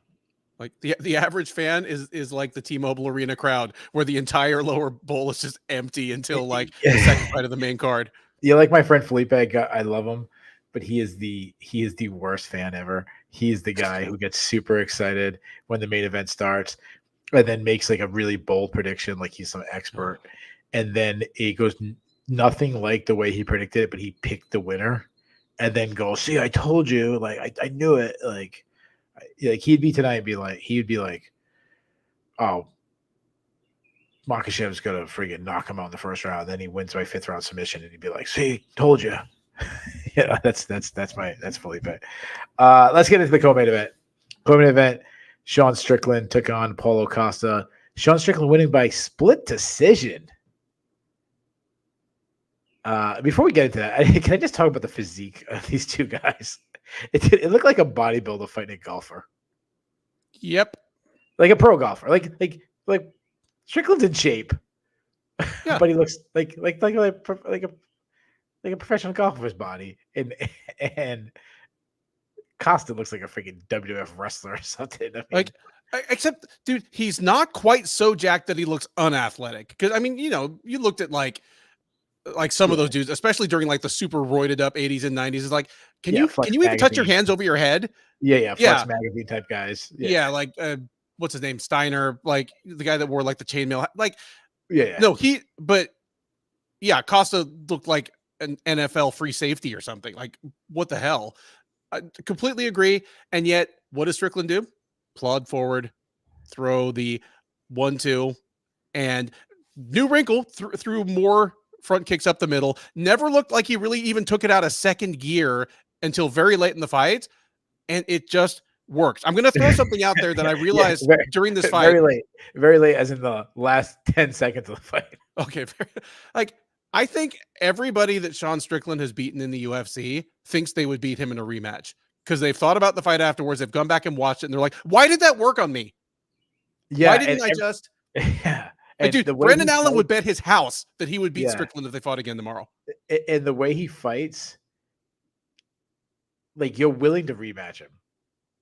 like the average fan is like the T-Mobile Arena crowd, where the entire lower bowl is just empty until like the second fight of the main card. Yeah, like my friend Felipe, I love him, but he is the worst fan ever. He's the guy who gets super excited when the main event starts, and then makes like a really bold prediction, like he's some expert, and then it goes nothing like the way he predicted it, but he picked the winner, and then goes, "See, I told you, like I knew it." Like he'd be tonight, he'd be like, "Oh, Makhachev's gonna freaking knock him out in the first round." Then he wins by 5th round submission, and he'd be like, "See, told you." Yeah, that's Felipe. Let's get into the co-main event. Co-main event. Sean Strickland took on Paulo Costa. Sean Strickland winning by split decision. Before we get into that, can I just talk about the physique of these two guys? It looked like a bodybuilder fighting a golfer. Yep. Like a pro golfer. Like Strickland's in shape. Yeah. But he looks like a professional golfer's body. And Costa looks like a freaking WWF wrestler or something. I mean, except, dude, he's not quite so jacked that he looks unathletic. Because I mean, you looked at like some of those dudes, especially during like the super roided up 80s and 90s. Is like, can you even touch your hands over your head? Yeah, Flex magazine type guys. Yeah, like what's his name, Steiner, like the guy that wore like the chainmail. Like, no, Costa looked like an NFL free safety or something. Like, what the hell? I completely agree. And yet, what does Strickland do? Plod forward, throw the 1-2, and new wrinkle through more front kicks up the middle. Never looked like he really even took it out of second gear until very late in the fight, and it just works. I'm going to throw something out there that I realized during this fight. Very late, as in the last 10 seconds of the fight. Okay, I think everybody that Sean Strickland has beaten in the UFC thinks they would beat him in a rematch, because they've thought about the fight afterwards. They've gone back and watched it, and they're like, "Why did that work on me? Yeah, why didn't I just?" Yeah. And dude, Brendan Allen would bet his house that he would beat Strickland if they fought again tomorrow. And the way he fights, like, you're willing to rematch him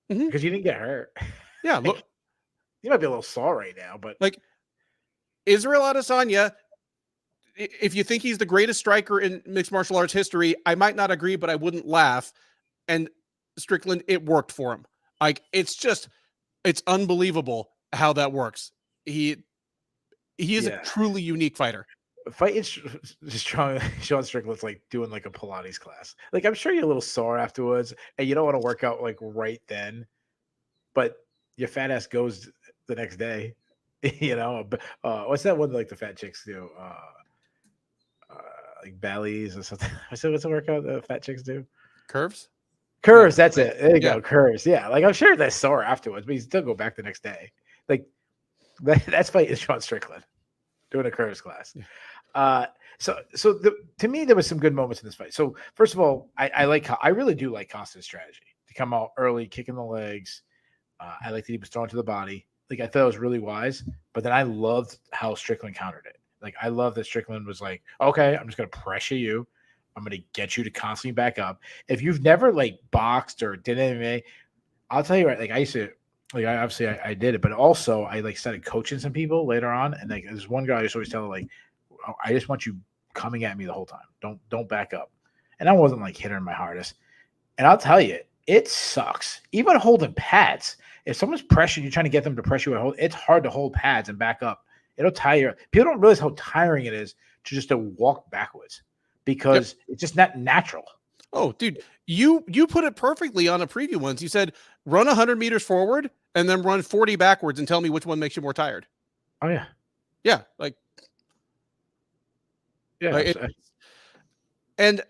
because you didn't get hurt. Yeah, look, you might be a little sore right now, but like Israel Adesanya, if you think he's the greatest striker in mixed martial arts history, I might not agree, but I wouldn't laugh. And Strickland, it worked for him. Like, it's unbelievable how that works. He is a truly unique fighter. Fighting strong, Sean Strickland's like doing like a Pilates class. Like, I'm sure you're a little sore afterwards, and you don't want to work out like right then, but your fat ass goes the next day. What's that one like the fat chicks do? Like bellies or something. What's the workout the fat chicks do? Curves. That's it. There you go. Curves. Yeah. Like, I'm sure they're sore afterwards, but you still go back the next day. Like, that's fighting Sean Strickland doing a curves class. To me, there was some good moments in this fight. So first of all, I really do like Costa's strategy to come out early, kicking the legs. I like that he was thrown to the body. Like, I thought it was really wise, but then I loved how Strickland countered it. Like, I love that Strickland was like, "Okay, I'm just going to pressure you. I'm going to get you to constantly back up." If you've never like boxed or did MMA, I'll tell you right. Like, I used to, like, I did it, but also I like started coaching some people later on. And like, there's one guy I used to always tell, like, "I just want you coming at me the whole time. Don't back up." And I wasn't like hitting my hardest. And I'll tell you, it sucks. Even holding pads. If someone's pressuring you, trying to get them to pressure you, it's hard to hold pads and back up. It'll tire. People don't realize how tiring it is to walk backwards, because it's just not natural. Oh, dude, you put it perfectly on a preview once. You said run 100 meters forward and then run 40 backwards and tell me which one makes you more tired. Oh, yeah. Yeah, like Yeah. And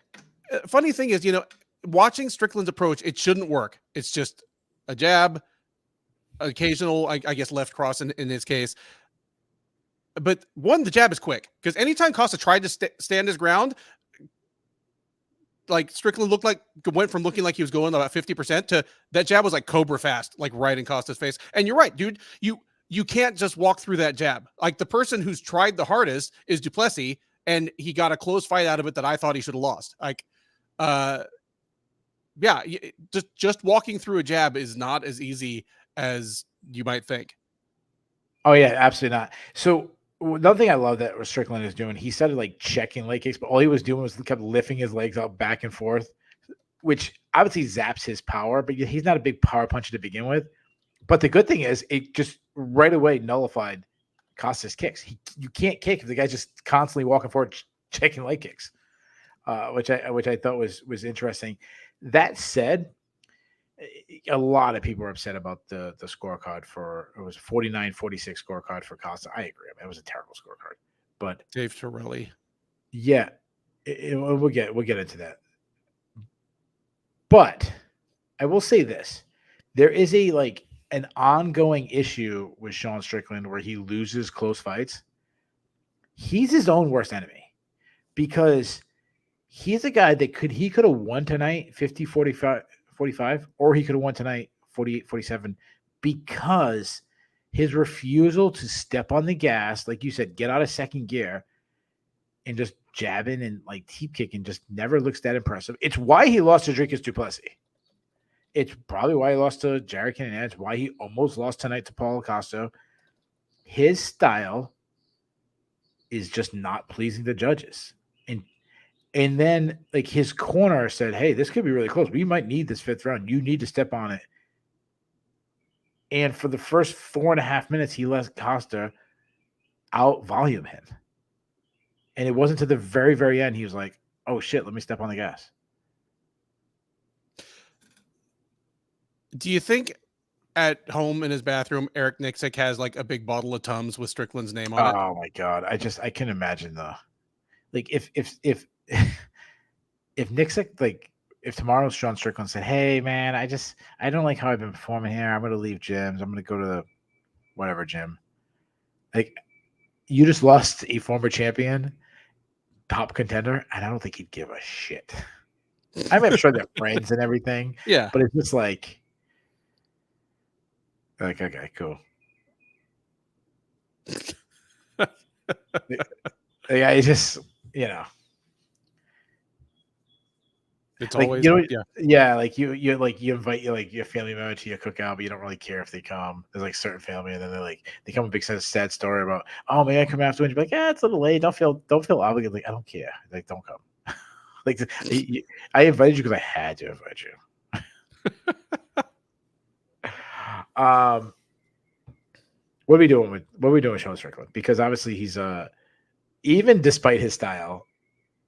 funny thing is, watching Strickland's approach, it shouldn't work. It's just a jab, occasional, I guess, left cross in his case. But the jab is quick because anytime Costa tried to stand his ground, like Strickland went from looking like he was going about 50% to that jab was like cobra fast, like right in Costa's face. And you're right, dude. You can't just walk through that jab. Like the person who's tried the hardest is Duplessis, and he got a close fight out of it that I thought he should have lost. Like, yeah, just walking through a jab is not as easy as you might think. Oh yeah, absolutely not. So another thing I love that Strickland is doing, he started like checking leg kicks, but all he was doing was kept lifting his legs up back and forth, which obviously zaps his power, but he's not a big power puncher to begin with. But the good thing is it just right away nullified Costa's kicks. You can't kick if the guy's just constantly walking forward, checking leg kicks, which I thought was interesting. That said, a lot of people were upset about the scorecard it was 49-46 scorecard for Costa. I agree. I mean, it was a terrible scorecard. But Dave Torelli. Yeah, we'll get into that. But I will say this. There is an ongoing issue with Sean Strickland where he loses close fights. He's his own worst enemy because he's a guy that could have won tonight 50-45, or he could have won tonight 48-47 because his refusal to step on the gas, like you said, get out of second gear and just jabbing and like teep kicking just never looks that impressive. It's why he lost to Dricus Duplessis. It's probably why he lost to Jared Cannonier. It's why he almost lost tonight to Paulo Costa. His style is just not pleasing the judges. And then like his corner said, hey, this could be really close. We might need this fifth round. You need to step on it. And for the first 4.5 minutes, he let Costa out volume him. And it wasn't to the very, very end. He was like, oh shit, let me step on the gas. Do you think at home in his bathroom, Eric Nixick has like a big bottle of Tums with Strickland's name on it? Oh my God. I can imagine though. Like if Nixick, like if tomorrow Sean Strickland said, hey man, I don't like how I've been performing here. I'm going to leave gyms. I'm going to go to the whatever gym. Like you just lost a former champion, top contender, and I don't think he'd give a shit. I mean, I'm sure they're friends and everything. Yeah. But it's just like, okay, cool. Yeah, it's just, it's like, always, yeah, like you invite your family member to your cookout, but you don't really care if they come. There's like certain family, and then they come a big sad story about, oh, may I come afterwards? You're like, yeah, it's a little late. Don't feel obligated. Like, I don't care. Like, don't come. Like, I invited you because I had to invite you. What are we doing with Sean Strickland? Because obviously he's even despite his style,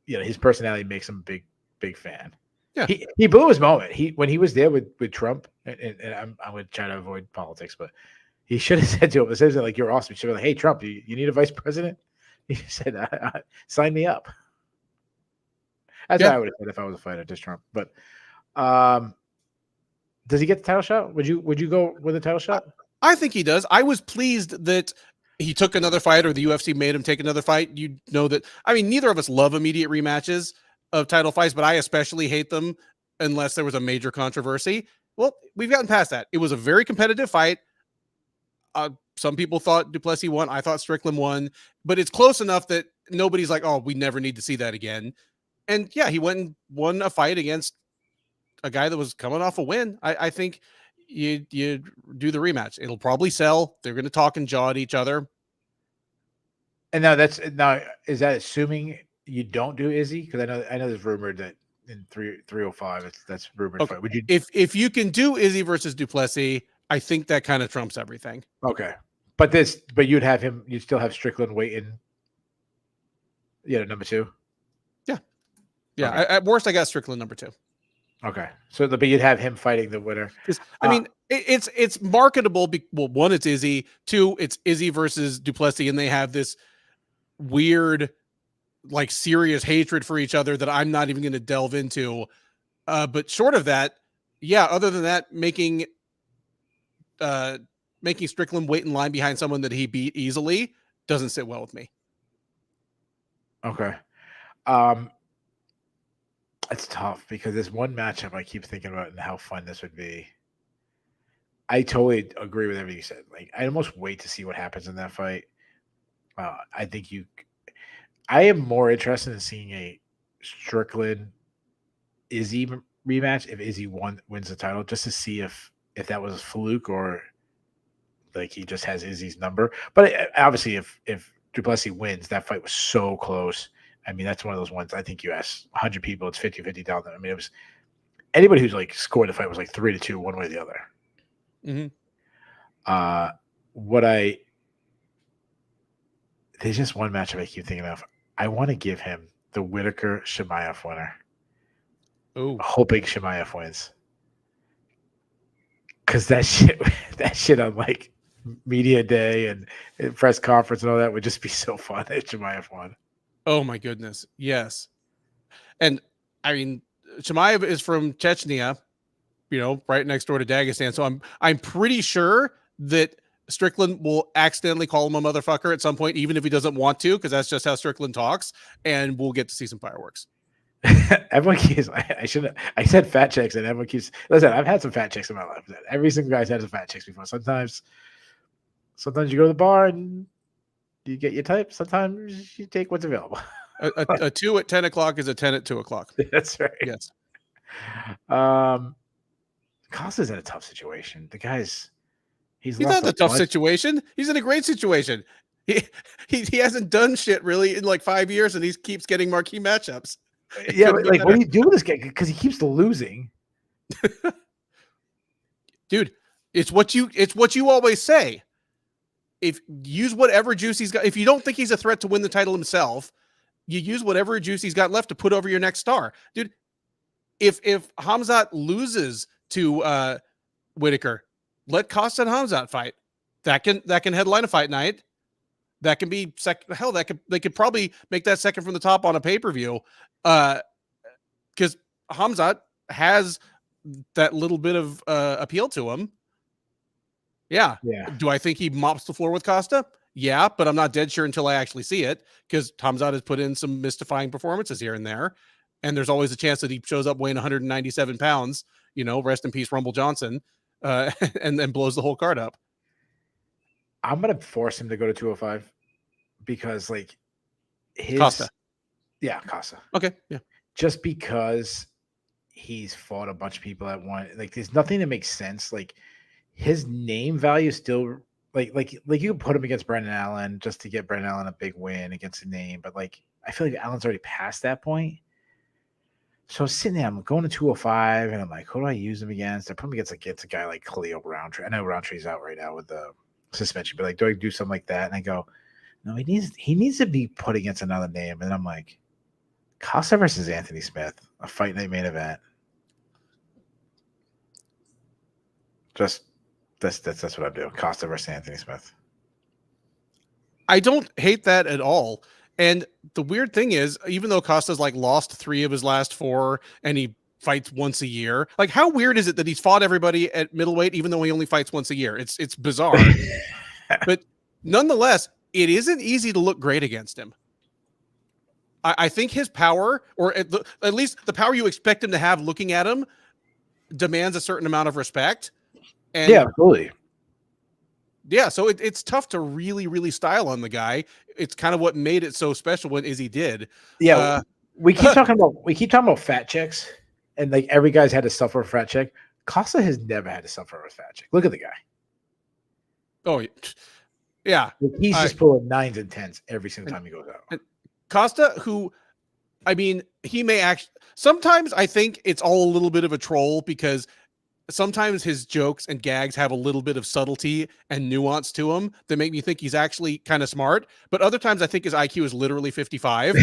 his personality makes him a big fan. Yeah, he blew his moment. When he was there with Trump, and I'm going to try to avoid politics, but he should have said to him, "It like you're awesome." He should be like, "Hey Trump, you need a vice president?" He said, "Sign me up." That's what I would have said if I was a fighter, just Trump. But does he get the title shot? Would you go with a title shot? I think he does. I was pleased that he took another fight, or the UFC made him take another fight. You know that. I mean, neither of us love immediate rematches of title fights, but I especially hate them unless there was a major controversy. Well, we've gotten past that. It was a very competitive fight. Some people thought Duplessis won. I thought Strickland won, but it's close enough that nobody's like, oh, we never need to see that again. And yeah, he went and won a fight against a guy that was coming off a win. I think you do the rematch. It'll probably sell. They're going to talk and jaw at each other. And now is that assuming you don't do Izzy? Because I know there's rumored that in 305 that's rumored. Okay. Fight. Would you if you can do Izzy versus Duplessis, I think that kind of trumps everything. Okay. But you'd still have Strickland waiting. Number 2. Yeah. Okay. At worst, I got Strickland number 2. Okay. So but you'd have him fighting the winner. I mean, it's marketable. Well, 1, it's Izzy. 2, it's Izzy versus Duplessis, and they have this weird like serious hatred for each other that I'm not even going to delve into. But short of that, yeah, other than that, making Strickland wait in line behind someone that he beat easily doesn't sit well with me. Okay. It's tough because there's one matchup I keep thinking about and how fun this would be. I totally agree with everything you said. Like, I almost wait to see what happens in that fight. I am more interested in seeing a Strickland Izzy rematch if Izzy wins the title, just to see if that was a fluke or like he just has Izzy's number. But obviously, if Duplessis wins, that fight was so close. I mean, that's one of those ones. I think you asked 100 people, it's 50-50 down there. I mean, it was anybody who's like scored the fight was like 3-2, one way or the other. Mm-hmm. There's just one matchup I keep thinking of. I want to give him the Whitaker Chimaev winner. Oh, hoping Chimaev wins. Because that shit on like media day and press conference and all that would just be so fun if Chimaev won. Oh my goodness. Yes. And I mean, Chimaev is from Chechnya, right next door to Dagestan. So I'm pretty sure that Strickland will accidentally call him a motherfucker at some point, even if he doesn't want to, because that's just how Strickland talks, and we'll get to see some fireworks. Everyone keeps. I said fat chicks, and everyone keeps. Listen, I've had some fat chicks in my life. Every single guy's had some fat chicks before. Sometimes you go to the bar and you get your type. Sometimes you take what's available. A 2 at 10 o'clock is a 10 at 2 o'clock. That's right. Yes. Costa's in a tough situation. The guy's he's not in a tough situation. He's in a great situation. He hasn't done shit really in like 5 years, and he keeps getting marquee matchups. Yeah, but like, what do you do with this guy? Because he keeps losing. Dude, it's what you always say. If use whatever juice he's got. If you don't think he's a threat to win the title himself, you use whatever juice he's got left to put over your next star. Dude, if Khamzat loses to Whitaker, let Costa and Khamzat fight. That can headline a fight night. That can be second. Hell, they could probably make that second from the top on a pay-per-view. Because Khamzat has that little bit of appeal to him. Yeah. Do I think he mops the floor with Costa? Yeah, but I'm not dead sure until I actually see it, because Khamzat has put in some mystifying performances here and there. And there's always a chance that he shows up weighing 197 pounds, rest in peace, Rumble Johnson, and then blows the whole card up. I'm going to force him to go to 205 because, like, Costa. Yeah, Costa. Okay, yeah. Just because he's fought a bunch of people at one, like, there's nothing that makes sense. Like, his name value still, like you can put him against Brendan Allen just to get Brendan Allen a big win against a name, but like, I feel like Allen's already past that point. So sitting there, I'm going to 205, and I'm like, who do I use him against? I put him against a guy like Khalil Roundtree. I know Roundtree's out right now with the suspension, but like, do I do something like that? And I go, no, he needs to be put against another name. And I'm like, Costa versus Anthony Smith, a fight night main event. Just that's what I'm doing. Costa versus Anthony Smith. I don't hate that at all. And the weird thing is, even though Costa's like lost 3 of his last 4 and he fights once a year, like, how weird is it that he's fought everybody at middleweight even though he only fights once a year? It's bizarre. But nonetheless, it isn't easy to look great against him. I think his power, or at least the power you expect him to have looking at him, demands a certain amount of respect. And yeah, absolutely. Yeah, so it's tough to really, really style on the guy. It's kind of what made it so special when Izzy did. Yeah, we keep talking about fat chicks, and like every guy's had to suffer a fat chick. Costa has never had to suffer a fat chick. Look at the guy. Oh, yeah. He's just pulling 9s and 10s every single time he goes out. Costa, who, I mean, he may actually. Sometimes I think it's all a little bit of a troll, because sometimes his jokes and gags have a little bit of subtlety and nuance to them that make me think he's actually kind of smart. But other times I think his IQ is literally 55.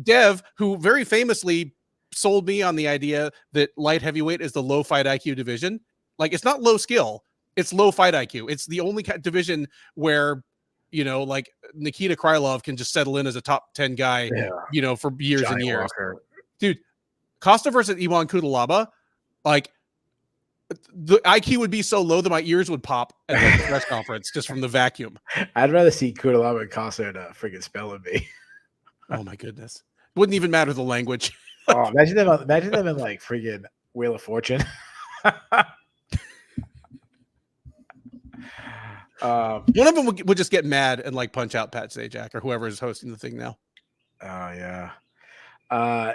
Dev, who very famously sold me on the idea that light heavyweight is the low fight IQ division. Like, it's not low skill, it's low fight IQ. It's the only division where like Nikita Krylov can just settle in as a top 10 guy, for years Johnny and years. Walker. Dude, Costa versus Ivan Kudalaba, like the IQ would be so low that my ears would pop at like the press conference just from the vacuum. I'd rather see Kudalaba and Costa in a friggin' spelling bee. Oh my goodness. Wouldn't even matter the language. Oh, imagine them in like friggin' Wheel of Fortune. One of them would just get mad and like punch out Pat Sajak or whoever is hosting the thing now. Oh yeah.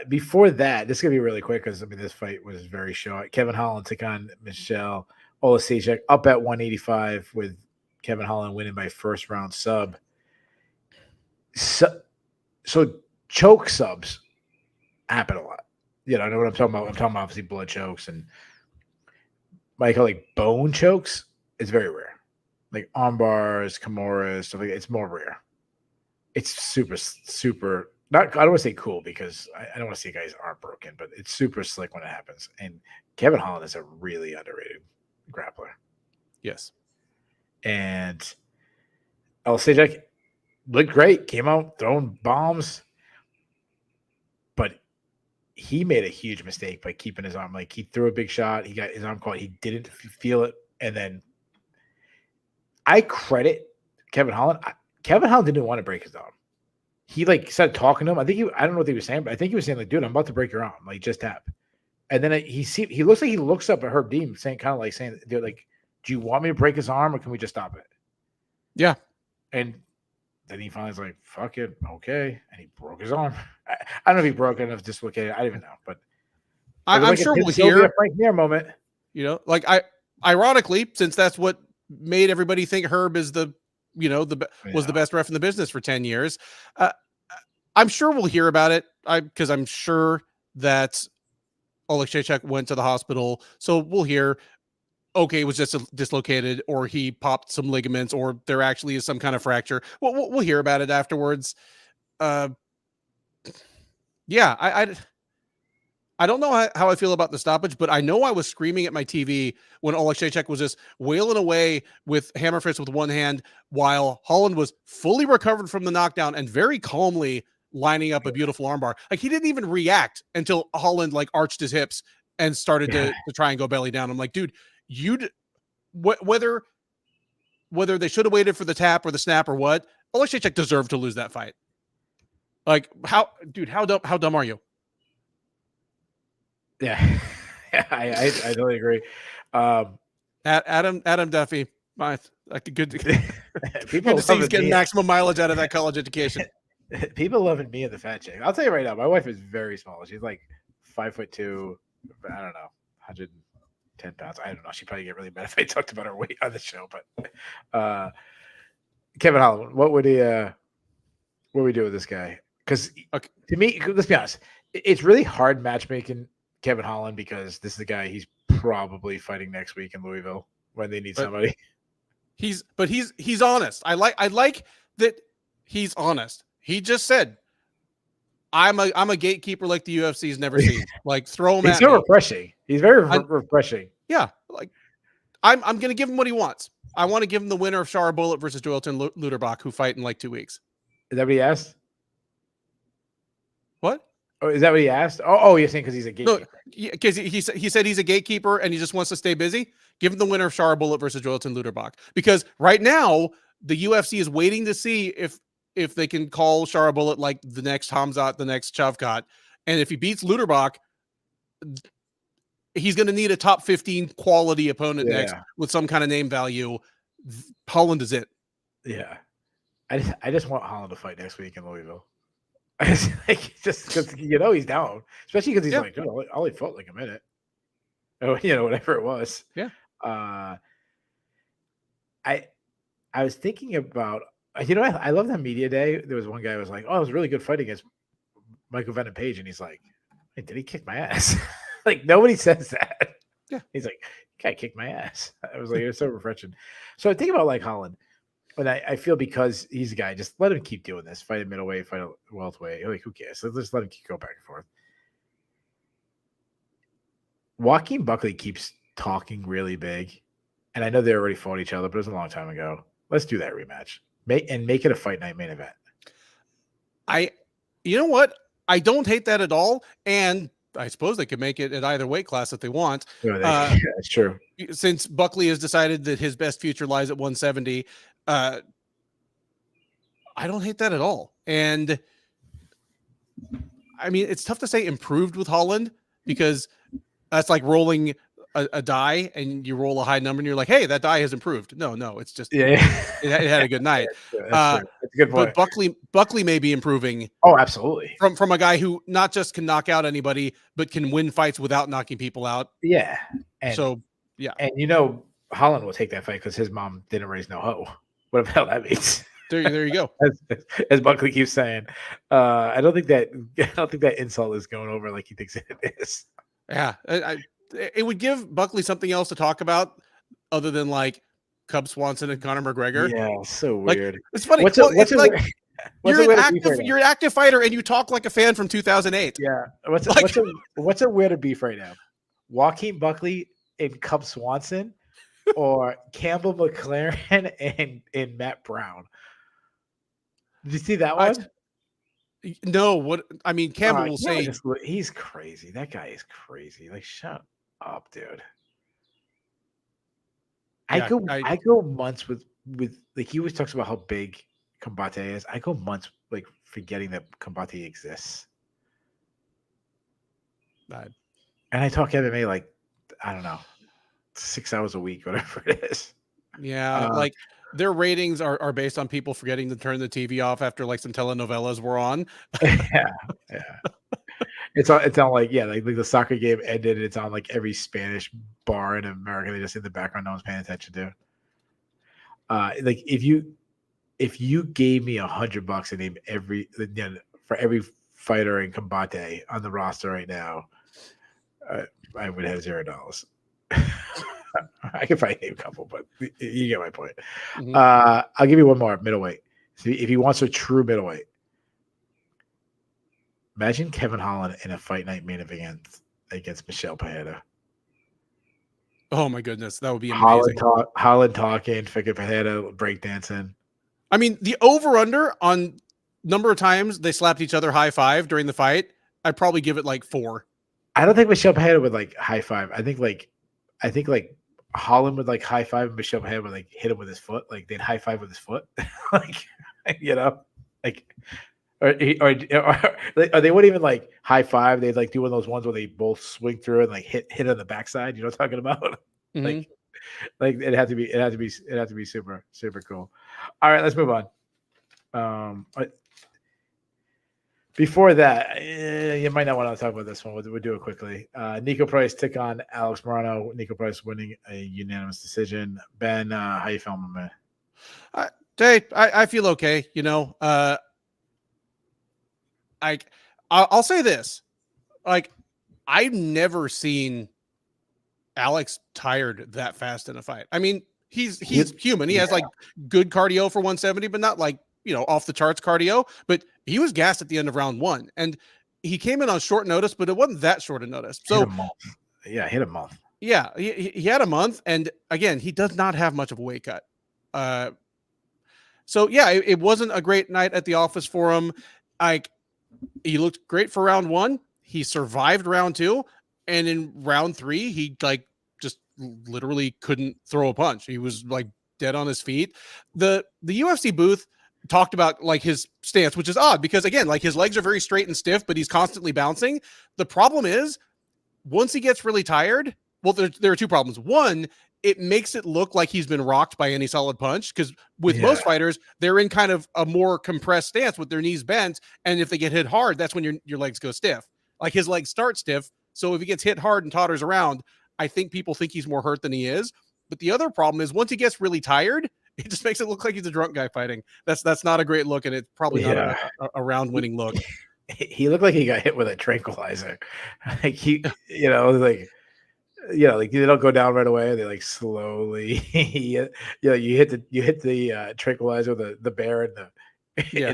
Before that, this is gonna be really quick because this fight was very short. Kevin Holland took on Michelle Olasejek up at 185 with Kevin Holland winning by first round sub. So choke subs happen a lot. I know what I'm talking about. I'm talking about obviously blood chokes and like bone chokes is very rare. Like arm bars, Kimuras, stuff like that. It's more rare. It's super not. I don't want to say cool because I don't want to see guys' arm broken, but it's super slick when it happens. And Kevin Holland is a really underrated grappler. Yes. And Olasejek looked great. Came out throwing bombs, but he made a huge mistake by keeping his arm. Like he threw a big shot. He got his arm caught. He didn't feel it, and then I credit Kevin Holland. Kevin Holland didn't want to break his arm. He started talking to him. I don't know what he was saying, but I think he was saying like, "Dude, I'm about to break your arm. Like, just tap." And then he looks up at Herb Dean, saying, "Dude, like, do you want me to break his arm, or can we just stop it?" Yeah. And then he finally was like, "Fuck it, okay," and he broke his arm. I don't know if he broke it, if dislocated. I don't even know, but I'm sure we'll hear Frank Mir moment. Ironically, since that's what made everybody think Herb is the best ref in the business for 10 years. I'm sure we'll hear about it because I'm sure that Olasejek went to the hospital. So we'll hear, okay, it was just dislocated or he popped some ligaments or there actually is some kind of fracture. We'll hear about it afterwards. I don't know how I feel about the stoppage, but I know I was screaming at my TV when Olasejek was just wailing away with hammer fists with one hand while Holland was fully recovered from the knockdown and very calmly lining up a beautiful armbar. Like he didn't even react until Holland arched his hips and started to try and go belly down. I'm like, dude, whether they should have waited for the tap or the snap or what, Olasejek deserved to lose that fight. Like how dumb are you? Yeah, I totally agree. Adam Duffy, good. People good to see he's getting maximum mileage out of that college education. People loving me and the fat chick. I'll tell you right now, my wife is very small. She's like 5'2". I don't know, 110 pounds. I don't know. She'd probably get really mad if I talked about her weight on the show. But Kevin Holland, what would we do with this guy? Because to me, let's be honest, it's really hard matchmaking Kevin Holland because this is the guy he's probably fighting next week in Louisville when they need somebody. He's honest. I like that he's honest. He just said, I'm a gatekeeper like the UFC's never seen. Like throw him he's at so me. refreshing. He's very refreshing. Yeah. Like I'm going to give him what he wants. I want to give him the winner of Shara Bullet versus Joelton Luderbach, who fight in like 2 weeks. Is that what he asked? What? Oh, is that what he asked? Oh, you're saying because he's a gatekeeper? No, because he said he's a gatekeeper and he just wants to stay busy. Give him the winner of Shara Bullet versus Joelton Luderbach. Because right now the UFC is waiting to see if they can call Shara Bullet like the next Hamzat, the next Shavkat, and if he beats Luderbach, he's going to need a top 15 quality opponent next with some kind of name value. Holland is it. Yeah, I just want Holland to fight next week in Louisville. Just because he's down, especially because he's like, dude, I only fought like a minute, whatever it was. Yeah. I was thinking about, I love that media day. There was one guy who was like, "Oh, it was a really good fight against Michael Venom Page," and he's like, "Hey, did he kick my ass?" Like nobody says that. Yeah. He's like, "Guy kicked my ass." I was like, it was so refreshing. So I think about like Holland. But I feel because he's a guy, just let him keep doing this. Fight a middleweight, fight a welterweight. Like, who cares? So just let him keep going back and forth. Joaquin Buckley keeps talking really big. And I know they already fought each other, but it was a long time ago. Let's do that rematch. make it a fight night main event. You know what? I don't hate that at all. And I suppose they could make it at either weight class if they want. That's true. Since Buckley has decided that his best future lies at 170, I don't hate that at all. And I mean, it's tough to say improved with Holland because that's like rolling a die and you roll a high number and you're like, hey, that die has improved. No, it's just it had a good night. That's true. That's a good point. But Buckley may be improving. Oh, absolutely. From a guy who not just can knock out anybody, but can win fights without knocking people out. Yeah. And And Holland will take that fight because his mom didn't raise no hoe. Whatever the hell that means. There you go. As Buckley keeps saying, I don't think that insult is going over like he thinks it is. Yeah, it would give Buckley something else to talk about other than like Cub Swanson and Conor McGregor. Yeah, so weird. Like, it's funny. You're an active fighter and you talk like a fan from 2008. Yeah. What's a weirder beef right now? Joaquin Buckley and Cub Swanson, or Campbell McLaren and Matt Brown? Did you see that one? No, what I mean, Campbell will say he's crazy. That guy is crazy. Like, shut up, dude. I go months with like, he always talks about how big Combate is. I go months like forgetting that Combate exists. And I talk MMA like, I don't know, 6 hours a week, whatever it is. Yeah, like their ratings are based on people forgetting to turn the TV off after like some telenovelas were on. Yeah. It's on like the soccer game ended. And it's on like every Spanish bar in America. They just in the background, no one's paying attention to. Like if you gave me $100 to name for every fighter in Combate on the roster right now, I would have $0. I could probably name a couple, but you get my point. Mm-hmm. I'll give you one more middleweight. So if he wants a true middleweight, imagine Kevin Holland in a fight night main event against Michelle Pereira. Oh my goodness, that would be amazing. Holland talking, Fika Pereira breakdancing. I mean, the over/under on number of times they slapped each other high five during the fight, I'd probably give it like 4. I don't think Michelle Pereira would like high five. I think Holland would like high five, and Michelle Pereira would like hit him with his foot. Like they'd high five with his foot, like or they wouldn't even like high five. They'd like do one of those ones where they both swing through and like hit on the backside. You know what I'm talking about? Mm-hmm. Like it had to be super, super cool. All right, let's move on. Before that, you might not want to talk about this one. We'll do it quickly. Nico Price took on Alex Morano. Nico Price winning a unanimous decision. Ben, how you feeling, man? I feel okay. I'll say this. Like, I've never seen Alex tired that fast in a fight. I mean, he's human. He has like good cardio for 170, but not like, off the charts cardio, but he was gassed at the end of round 1 and he came in on short notice, but it wasn't that short a notice. So hit a month. Yeah. He had a month. And again, he does not have much of a weight cut. So yeah, it wasn't a great night at the office for him. He looked great for round 1. He survived round 2. And in round 3, he just literally couldn't throw a punch. He was like dead on his feet. The UFC booth talked about like his stance, which is odd because again, like his legs are very straight and stiff, but he's constantly bouncing. The problem is once he gets really tired, well, there are 2 problems. One, it makes it look like he's been rocked by any solid punch. Cause with most fighters, they're in kind of a more compressed stance with their knees bent. And if they get hit hard, that's when your legs go stiff. Like his legs start stiff. So if he gets hit hard and totters around, I think people think he's more hurt than he is. But the other problem is once he gets really tired, it just makes it look like he's a drunk guy fighting. That's not a great look, and it's probably not a round-winning look. He looked like he got hit with a tranquilizer. Like they don't go down right away. They like slowly. You hit the tranquilizer with the bear in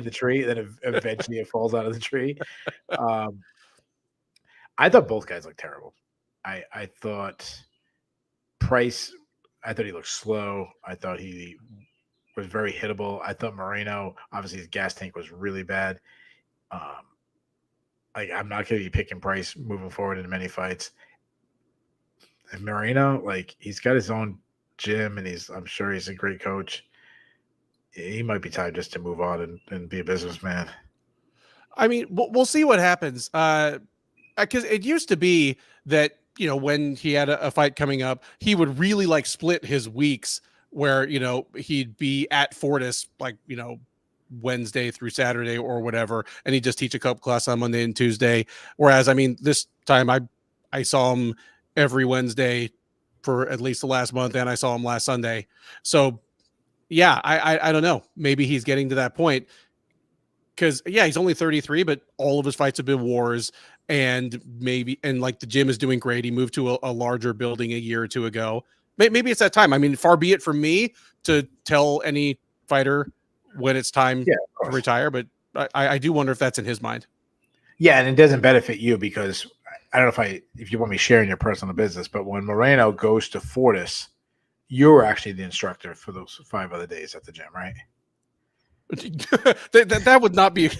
the tree, and then eventually it falls out of the tree. I thought both guys looked terrible. I thought Price. I thought he looked slow. I thought he was very hittable. I thought Moreno, obviously his gas tank was really bad. Like I'm not going to be picking Price moving forward in many fights. And Moreno, like he's got his own gym, and I'm sure he's a great coach. He might be time just to move on and be a businessman. I mean, we'll see what happens. Because it used to be that, you know, when he had a fight coming up, he would really like split his weeks where, you know, he'd be at Fortis, like, you know, Wednesday through Saturday or whatever, and he'd just teach a couple class on Monday and Tuesday. Whereas, I mean, this time I saw him every Wednesday for at least the last month, and I saw him last Sunday. So yeah, I don't know. Maybe he's getting to that point because yeah, he's only 33, but all of his fights have been wars, and like the gym is doing great. He moved to a larger building a year or two ago. Maybe it's that time. I mean, far be it from me to tell any fighter when it's time to retire, but I do wonder if that's in his mind. Yeah, and it doesn't benefit you because I don't know if you want me sharing your personal business, but when Moreno goes to Fortis, you're actually the instructor for those 5 other days at the gym, right? that would not be.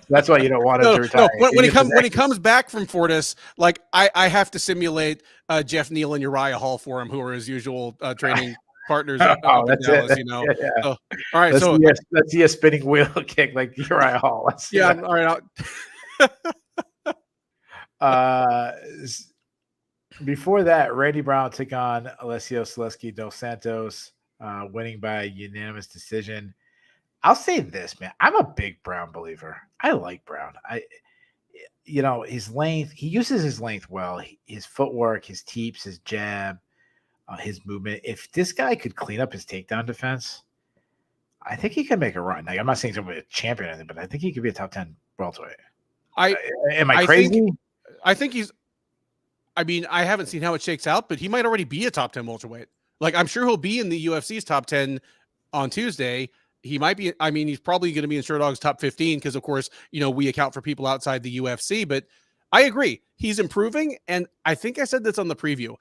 That's why you don't want him to retire. No. When he comes back from Fortis, like I have to simulate Jeff Neal and Uriah Hall for him, who are his usual training partners up in Dallas. You know. Yeah. So, all right. Let's see a spinning wheel kick like Uriah Hall. Yeah. All right. Before that, Randy Brown took on Alessio Selesky dos Santos, winning by unanimous decision. I'll say this, man. I'm a big Brown believer. I like Brown. His length. He uses his length well. His footwork, his teeps, his jab, his movement. If this guy could clean up his takedown defense, I think he could make a run. Like, I'm not saying he's going to be a champion or anything, but I think he could be a top 10 welterweight. Am I crazy? I think he's. I mean, I haven't seen how it shakes out, but he might already be a top 10 welterweight. Like, I'm sure he'll be in the UFC's top 10 on Tuesday. He might be. I mean, he's probably going to be in Sherdog's top 15 because, of course, you know, we account for people outside the UFC. But I agree, he's improving, and I think I said this on the preview.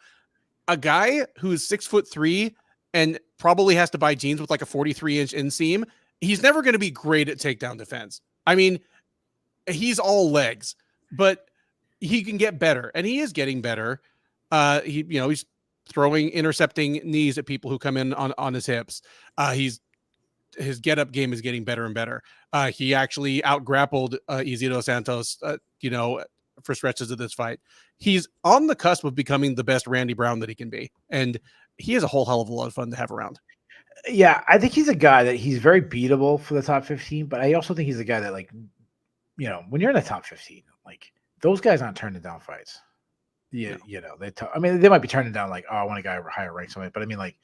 A guy who's 6'3" and probably has to buy jeans with like a 43-inch inseam, he's never going to be great at takedown defense. I mean, he's all legs, but he can get better, and he is getting better. He's throwing intercepting knees at people who come in on his hips. His get-up game is getting better and better. He actually out-grappled Isidro Santos, for stretches of this fight. He's on the cusp of becoming the best Randy Brown that he can be, and he is a whole hell of a lot of fun to have around. Yeah, I think he's a guy that he's very beatable for the top 15, but I also think he's a guy that, like, you know, when you're in the top 15, like, those guys aren't turning down fights. Yeah, no. They might be turning down like, oh, I want a guy higher ranked something, but I mean, like,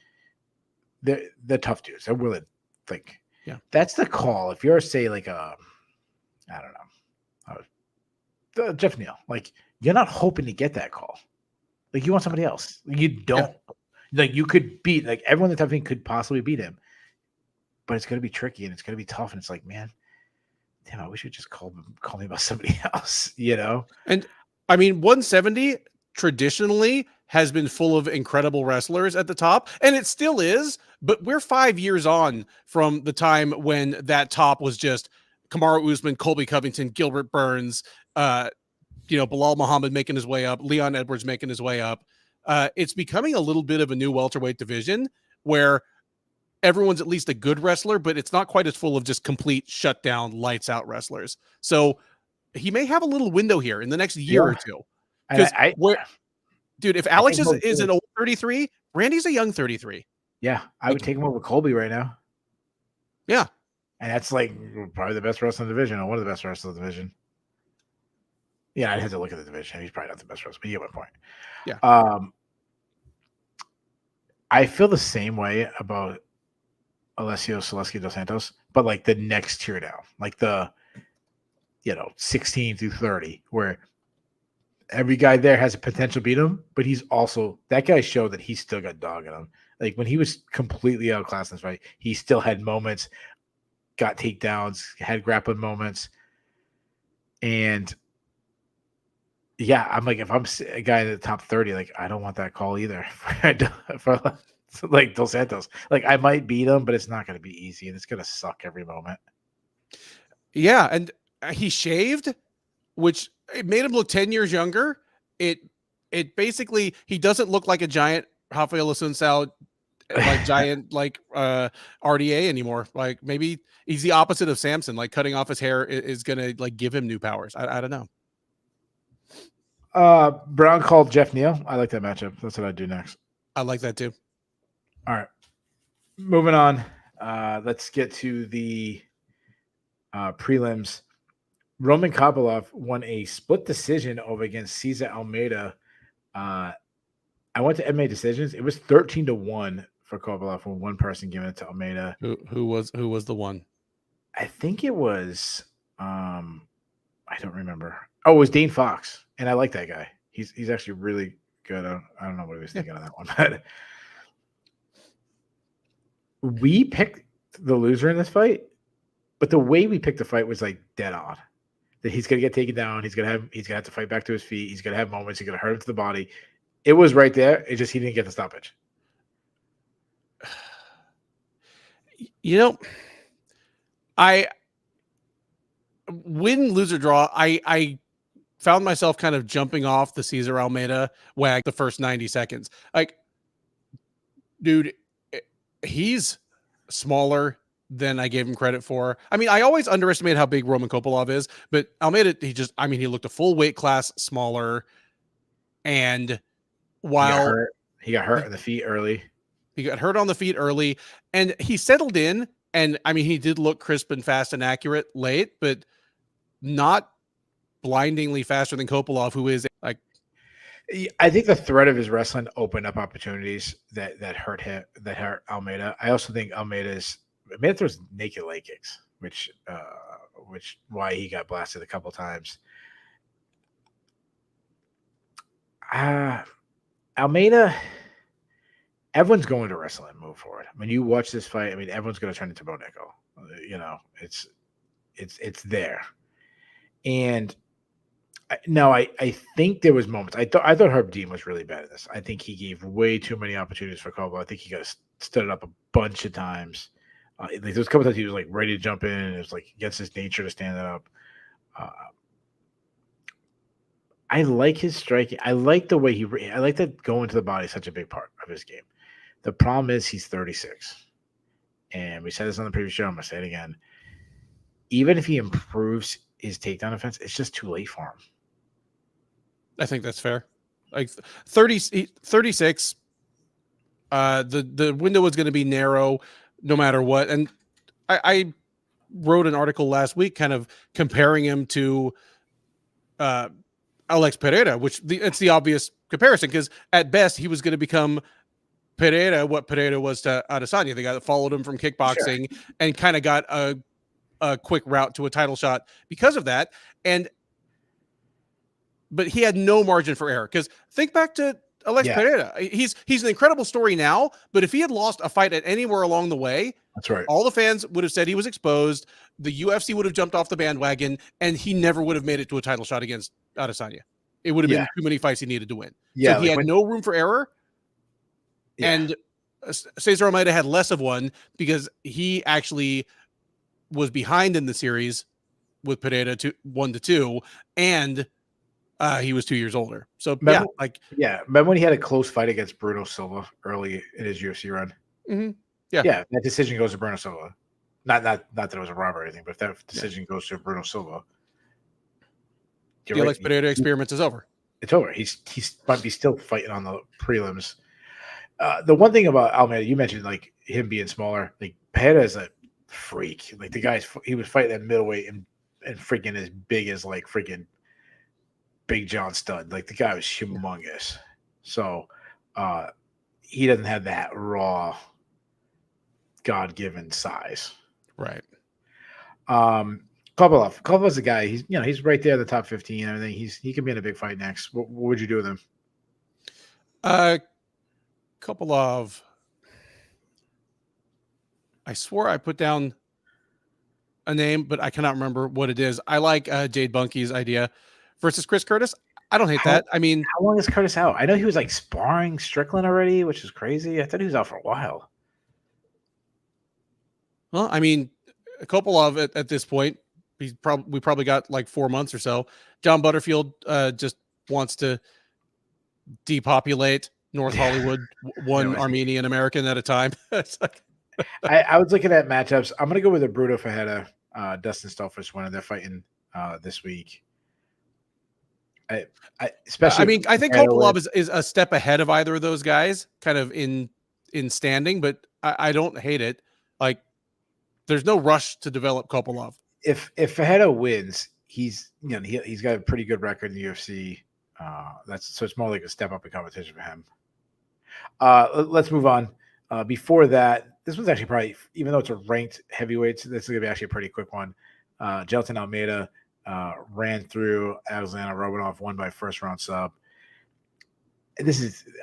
they're tough dudes. They're willing. Like, yeah, that's the call. If you're say like I don't know, Jeff Neal, like, you're not hoping to get that call. Like, you want somebody else. You don't. Yeah. Like, you could beat, like, everyone in the top 15 could possibly beat him, but it's going to be tricky and it's going to be tough. And it's like, man, damn, I wish you'd just call me about somebody else, you know? And I mean, 170 traditionally has been full of incredible wrestlers at the top, and it still is, but we're 5 years on from the time when that top was just Kamaru Usman, Colby Covington, Gilbert Burns, Bilal Muhammad making his way up, Leon Edwards making his way up. It's becoming a little bit of a new welterweight division where everyone's at least a good wrestler, but it's not quite as full of just complete shutdown, lights out wrestlers. So he may have a little window here in the next year or two. Dude, if Alex is an old 33, Randy's a young 33. Yeah, I would take him over Colby right now. Yeah. And that's like probably the best wrestler in the division, or one of the best wrestlers in the division. Yeah, I'd have to look at the division. He's probably not the best wrestler, but you get my point. Yeah. I feel the same way about Alessio Selesky dos Santos, but like the next tier down, like the 16 through 30, where every guy there has a potential to beat him, but he's also, that guy showed that he's still got dog in him. Like, when he was completely outclassed in this fight, he still had moments, got takedowns, had grappling moments. And yeah, I'm like, if I'm a guy in the top 30, like, I don't want that call either for like Dos Santos. Like I might beat him, but it's not going to be easy, and it's going to suck every moment. Yeah, and he shaved, which it made him look 10 years younger. It basically he doesn't look like a giant Rafael Assunção, like giant like RDA anymore. Like maybe he's the opposite of Samson. Like cutting off his hair is gonna like give him new powers. I don't know. Brown called Jeff Neal. I like that matchup. That's what I'd do next. I like that too. All right. Moving on. Let's get to the prelims. Roman Kopylov won a split decision over against Cesar Almeida. I went to MMA decisions. It was 13-1 for Kopylov, with one person giving it to Almeida. Who was the one? I think it was I don't remember. Oh, it was Dane Fox, and I like that guy. He's actually really good. I don't know what he was thinking on that one, but we picked the loser in this fight, but the way we picked the fight was like dead on. That he's gonna get taken down. He's gonna have to fight back to his feet. He's gonna have moments. He's gonna hurt him to the body. It was right there. It's just he didn't get the stoppage. You know, I win, lose or draw. I found myself kind of jumping off the Cesar Almeida wag the first 90 seconds. Like, dude, he's smaller than I gave him credit for. I mean, I always underestimate how big Roman Kopylov is, but Almeida, he looked a full weight class smaller. And while he got hurt on the feet early, he got hurt on the feet early, and he settled in. And I mean, he did look crisp and fast and accurate late, but not blindingly faster than Kopylov, who is like. I think the threat of his wrestling opened up opportunities that hurt him, that hurt Almeida. I also think Almeida throws naked leg kicks, which why he got blasted a couple times. Almeida, everyone's going to wrestle and move forward. When you watch this fight, I mean, everyone's going to turn into Bo Nickel. You know, it's there. And now I think there was moments. I thought Herb Dean was really bad at this. I think he gave way too many opportunities for Kobo. I think he got stood up a bunch of times. Like there was a couple times he was like ready to jump in, and it was like against his nature to stand up. I like his striking. I like the way I like that going to the body is such a big part of his game. The problem is he's 36. And we said this on the previous show. I'm going to say it again. Even if he improves his takedown defense, it's just too late for him. I think that's fair. Like 36, the window is going to be narrow no matter what. And I wrote an article last week kind of comparing him to Alex Pereira, which it's the obvious comparison because at best he was going to become Pereira, what Pereira was to Adesanya, the guy that followed him from kickboxing and kind of got a quick route to a title shot because of that. But he had no margin for error because think back to Alex Pereira. He's an incredible story now, but if he had lost a fight at anywhere along the way, that's right. All the fans would have said he was exposed. The UFC would have jumped off the bandwagon, and he never would have made it to a title shot against Adesanya. It would have been too many fights he needed to win. Yeah, so he had no room for error. Yeah. And Cesar Almeida had less of one because he actually was behind in the series with Pereira 1-2, and he was 2 years older. So remember when he had a close fight against Bruno Silva early in his UFC run? Mm-hmm. Yeah, that decision goes to Bruno Silva. Not that it was a robbery or anything, but if that decision goes to Bruno Silva, the Alex Pereira experiment is over. It's over. He might be still fighting on the prelims. The one thing about Almeida, you mentioned like him being smaller. Like Pereira is a freak. Like the guy's he was fighting at middleweight and freaking as big as like freaking Big John Studd. Like the guy was humongous. So he doesn't have that raw God-given size. Right. Kovylov's a guy. He's right there in the top 15 and everything. He can be in a big fight next. What would you do with him? Kopylov. I swore I put down a name, but I cannot remember what it is. I like Jade Bunky's idea versus Chris Curtis. I don't hate that. I mean, how long is Curtis out? I know he was like sparring Strickland already, which is crazy. I thought he was out for a while. well, I mean, a couple of it at this point. We probably got like 4 months or so. John Butterfield just wants to depopulate North Hollywood, one Armenian American at a time. It's like, I was looking at matchups. I'm gonna go with a Bruto Fajeda, Dustin Stolfish winner. They're fighting this week. Especially. I mean, I think Kopolov is a step ahead of either of those guys, kind of in standing, but I don't hate it. Like, there's no rush to develop Kopolov. If Fajeda wins, he's got a pretty good record in the UFC. So it's more like a step up in competition for him. Let's move on. Before that, this was actually probably, even though it's a ranked heavyweight, this is gonna be actually a pretty quick one. Gelton Almeida ran through Alexander Romanov, won by first round sub.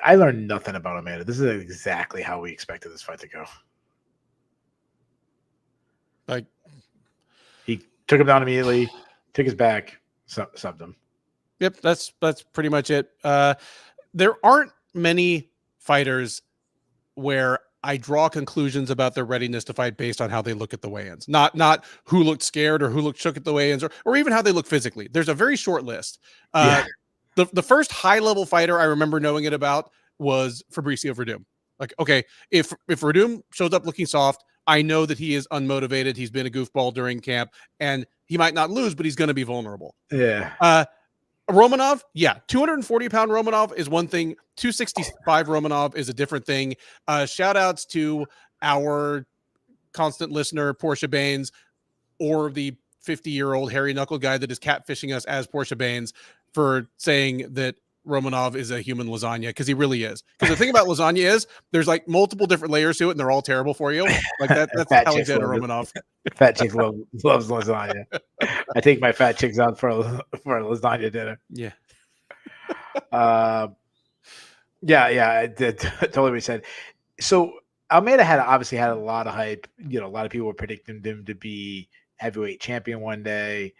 I learned nothing about Almeida. This is exactly how we expected this fight to go. Like, he took him down immediately, took his back, subbed him. Yep, that's pretty much it. There aren't many fighters where I draw conclusions about their readiness to fight based on how they look at the weigh-ins, not who looked scared or who looked shook at the weigh-ins, or even how they look physically. There's a very short list. The first high-level fighter I remember knowing it about was Fabricio Verdum. Like, okay, if Verdum shows up looking soft, I know that he is unmotivated. He's been a goofball during camp, and he might not lose, but he's going to be vulnerable. Yeah. Romanov, 240-pound Romanov is one thing. 265 Romanov is a different thing. Shout outs to our constant listener, Portia Baines, or the 50-year-old hairy knuckle guy that is catfishing us as Portia Baines for saying that Romanov is a human lasagna, because he really is. Because the thing about lasagna is there's like multiple different layers to it, and they're all terrible for you. Like that's Alexander Romanov. Fat chick loves lasagna. I take my fat chicks out for a lasagna dinner. Yeah. I did totally what he said. So Almeida obviously had a lot of hype. A lot of people were predicting him to be heavyweight champion one day.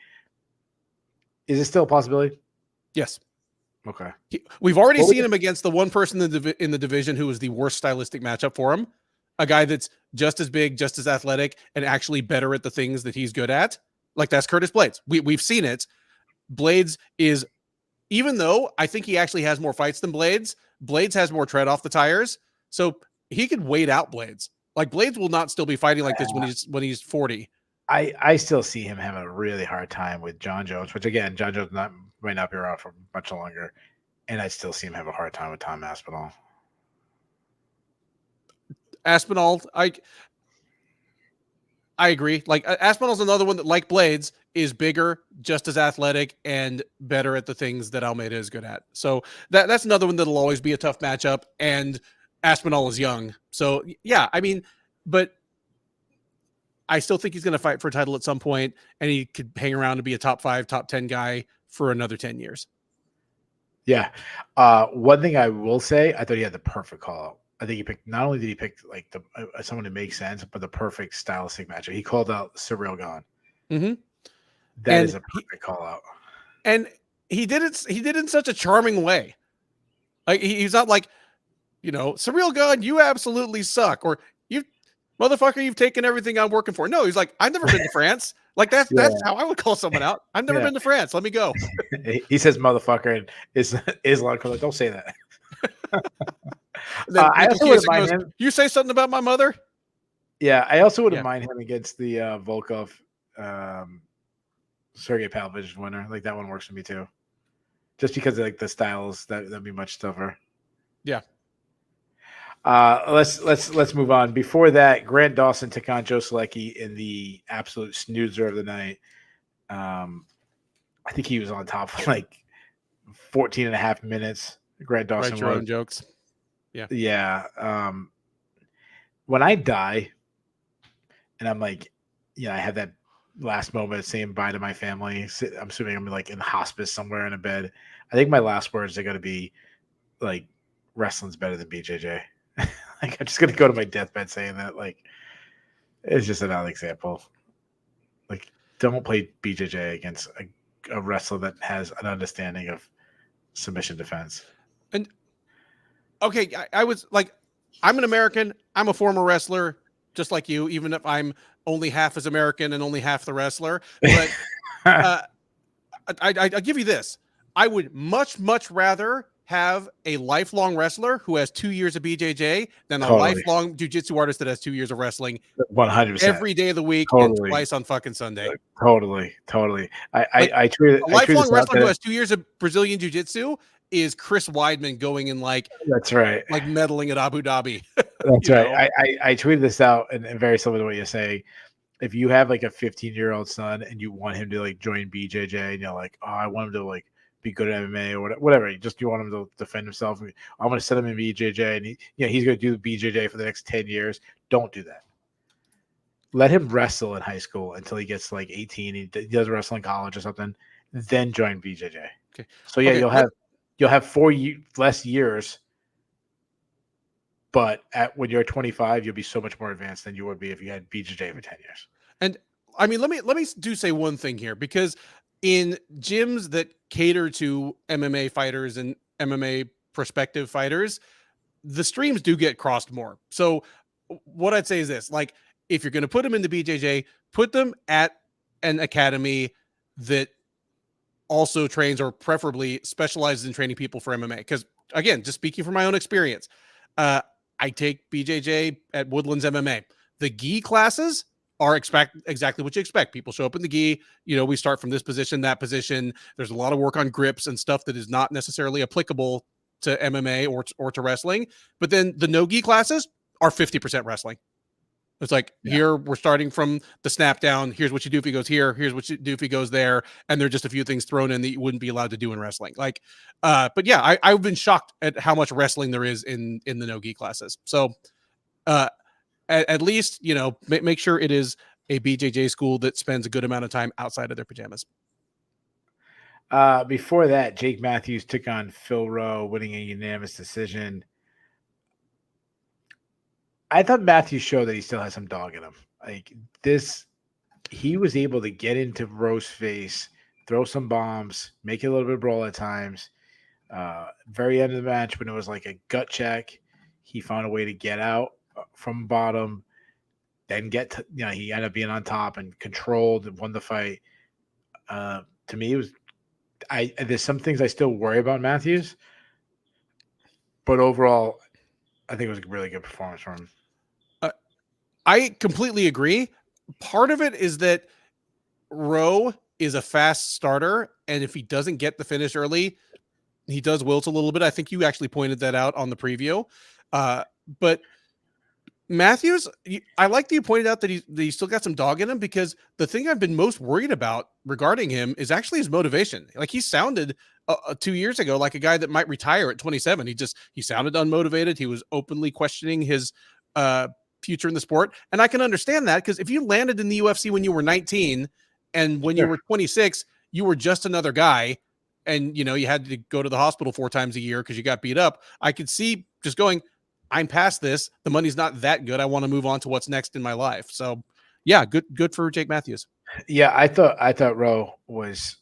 Is it still a possibility? Yes. Okay. We've already seen him against the one person in the division who was the worst stylistic matchup for him. A guy that's just as big, just as athletic, and actually better at the things that he's good at. Like, that's Curtis Blaydes. We've seen it. Blaydes is, even though I think he actually has more fights than Blaydes has more tread off the tires. So he could wait out Blaydes. Like, Blaydes will not still be fighting like this when he's 40. I still see him having a really hard time with John Jones, which again, John Jones might not be around for much longer. And I still see him have a hard time with Tom Aspinall. Aspinall, I agree. Like, Aspinall's another one that, like Blaydes, is bigger, just as athletic, and better at the things that Almeida is good at. So that's another one that'll always be a tough matchup. And Aspinall is young. So yeah, I mean, but I still think he's going to fight for a title at some point, and he could hang around to be a top 5, top 10 guy for another 10 years. Yeah. One thing I will say, I thought he had the perfect call out. I think he picked, not only did he pick like someone to make sense, but the perfect stylistic matchup. He called out Cyril Gane. Mm-hmm. That is a perfect call out. And he did it in such a charming way. Like, he's not like, Cyril Gane, you absolutely suck. Or, motherfucker, you've taken everything I'm working for. No, he's like, I've never been to France. Like, that's how I would call someone out. I've never been to France. Let me go. He says motherfucker, and Islam like, don't say that. I also would mind him. You say something about my mother? Yeah, I also wouldn't mind him against the Volkov Sergey Pavlovich winner. Like, that one works for me too. Just because of like the styles, that'd be much tougher. Yeah. Let's move on. Before that, Grant Dawson took on Joe Selecki in the absolute snoozer of the night. I think he was on top for like 14 and a half minutes. Grant Dawson write your own jokes. Yeah. When I die and I'm like, I have that last moment of saying bye to my family, I'm assuming I'm like in hospice somewhere in a bed. I think my last words are going to be like, wrestling's better than BJJ. Like, I'm just going to go to my deathbed saying that. Like, it's just another example. Like, don't play BJJ against a wrestler that has an understanding of submission defense. And okay, I was like, I'm an American. I'm a former wrestler, just like you, even if I'm only half as American and only half the wrestler. But I'll give you this. I would much, much rather have a lifelong wrestler who has 2 years of BJJ than a lifelong jiu-jitsu artist that has 2 years of wrestling 100% every day of the week and twice on fucking Sunday. Totally. I treat a lifelong wrestler who has 2 years of Brazilian jiu-jitsu is Chris Weidman going and that's right, like medaling at Abu Dhabi. That's right. I tweeted this out and very similar to what you're saying. If you have like a 15-year-old son and you want him to like join BJJ and you're like, oh, I want him to like be good at MMA or whatever, you want him to defend himself. I'm going to set him in BJJ and he's going to do BJJ for the next 10 years. Don't do that. Let him wrestle in high school until he gets like 18. He does wrestle in college or something, then join BJJ. Okay. So you'll have 4 less years. But when you're 25, you'll be so much more advanced than you would be if you had BJJ for 10 years. And I mean, let me say one thing here, because in gyms that cater to MMA fighters and MMA prospective fighters, the streams do get crossed more. So what I'd say is this, like, if you're going to put them into BJJ, put them at an academy that also trains or preferably specializes in training people for MMA. Because again, just speaking from my own experience, I take BJJ at Woodlands MMA. The gi classes are exactly what you expect. People show up in the gi. We start from this position, that position. There's a lot of work on grips and stuff that is not necessarily applicable to MMA or to wrestling. But then the no gi classes are 50% wrestling. It's like, here we're starting from the snap down. Here's what you do if he goes here. Here's what you do if he goes there. And there are just a few things thrown in that you wouldn't be allowed to do in wrestling. Like, but yeah, I've been shocked at how much wrestling there is in the no-gi classes. So at least, make sure it is a BJJ school that spends a good amount of time outside of their pajamas. Before that, Jake Matthews took on Phil Rowe, winning a unanimous decision. I thought Matthews showed that he still has some dog in him. Like this, he was able to get into Rowe's face, throw some bombs, make it a little bit of brawl at times. Very end of the match, when it was like a gut check, he found a way to get out from bottom, then get to, he ended up being on top and controlled and won the fight. To me, it was, there's some things I still worry about Matthews, but overall, I think it was a really good performance from him. I completely agree. Part of it is that Rowe is a fast starter, and if he doesn't get the finish early, he does wilt a little bit. I think you actually pointed that out on the preview. But Matthews, I like that you pointed out that he still got some dog in him, because the thing I've been most worried about regarding him is actually his motivation. Like, he sounded 2 years ago like a guy that might retire at 27. He sounded unmotivated. He was openly questioning his future in the sport. And I can understand that, because if you landed in the UFC when you were 19 and when you were 26, you were just another guy, and you had to go to the hospital 4 times a year because you got beat up, I could see just going, I'm past this. The money's not that good. I want to move on to what's next in my life. So yeah, good for Jake Matthews. Yeah, I thought Rowe was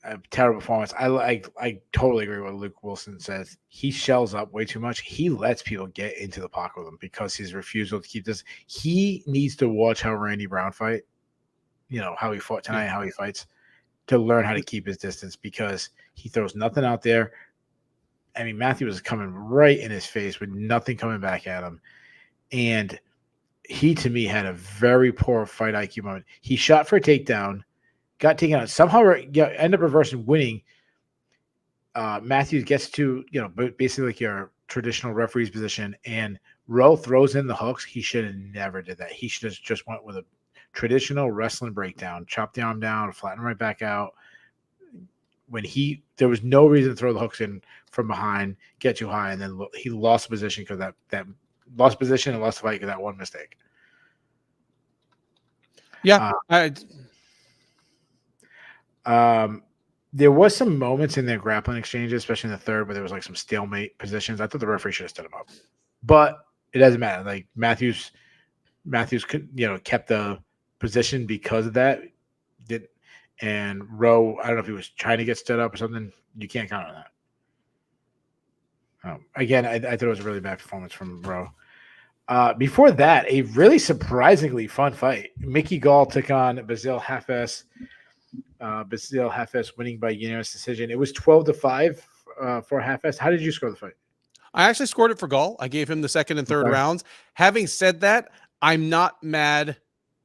a terrible performance. I totally agree with what Luke Wilson says. He shells up way too much. He lets people get into the pocket with him because his refusal to keep this. He needs to watch how Randy Brown fight, how he fought tonight, how he fights, to learn how to keep his distance, because he throws nothing out there. I mean, Matthew was coming right in his face with nothing coming back at him. And he, to me, had a very poor fight IQ moment. He shot for a takedown, got taken out, somehow ended up reversing, winning. Matthews gets to, basically like your traditional referee's position, and Rowe throws in the hooks. He should have never did that. He should have just went with a traditional wrestling breakdown, chop the arm down, flatten right back out. When there was no reason to throw the hooks in from behind, get too high, and then he lost position because that lost position and lost the fight because that one mistake. Yeah. There was some moments in their grappling exchanges, especially in the third, where there was like some stalemate positions. I thought the referee should have stood him up, but it doesn't matter. Like Matthews kept the position because of that. And Rowe, I don't know if he was trying to get stood up or something. You can't count on that. Again, I thought it was a really bad performance from Rowe. Before that, a really surprisingly fun fight. Mickey Gall took on Basil Hafez. Basil Hafez winning by unanimous decision. It was 12-5 for Hafez. How did you score the fight? I actually scored it for Gall. I gave him the second and third Okay. rounds. Having said that, I'm not mad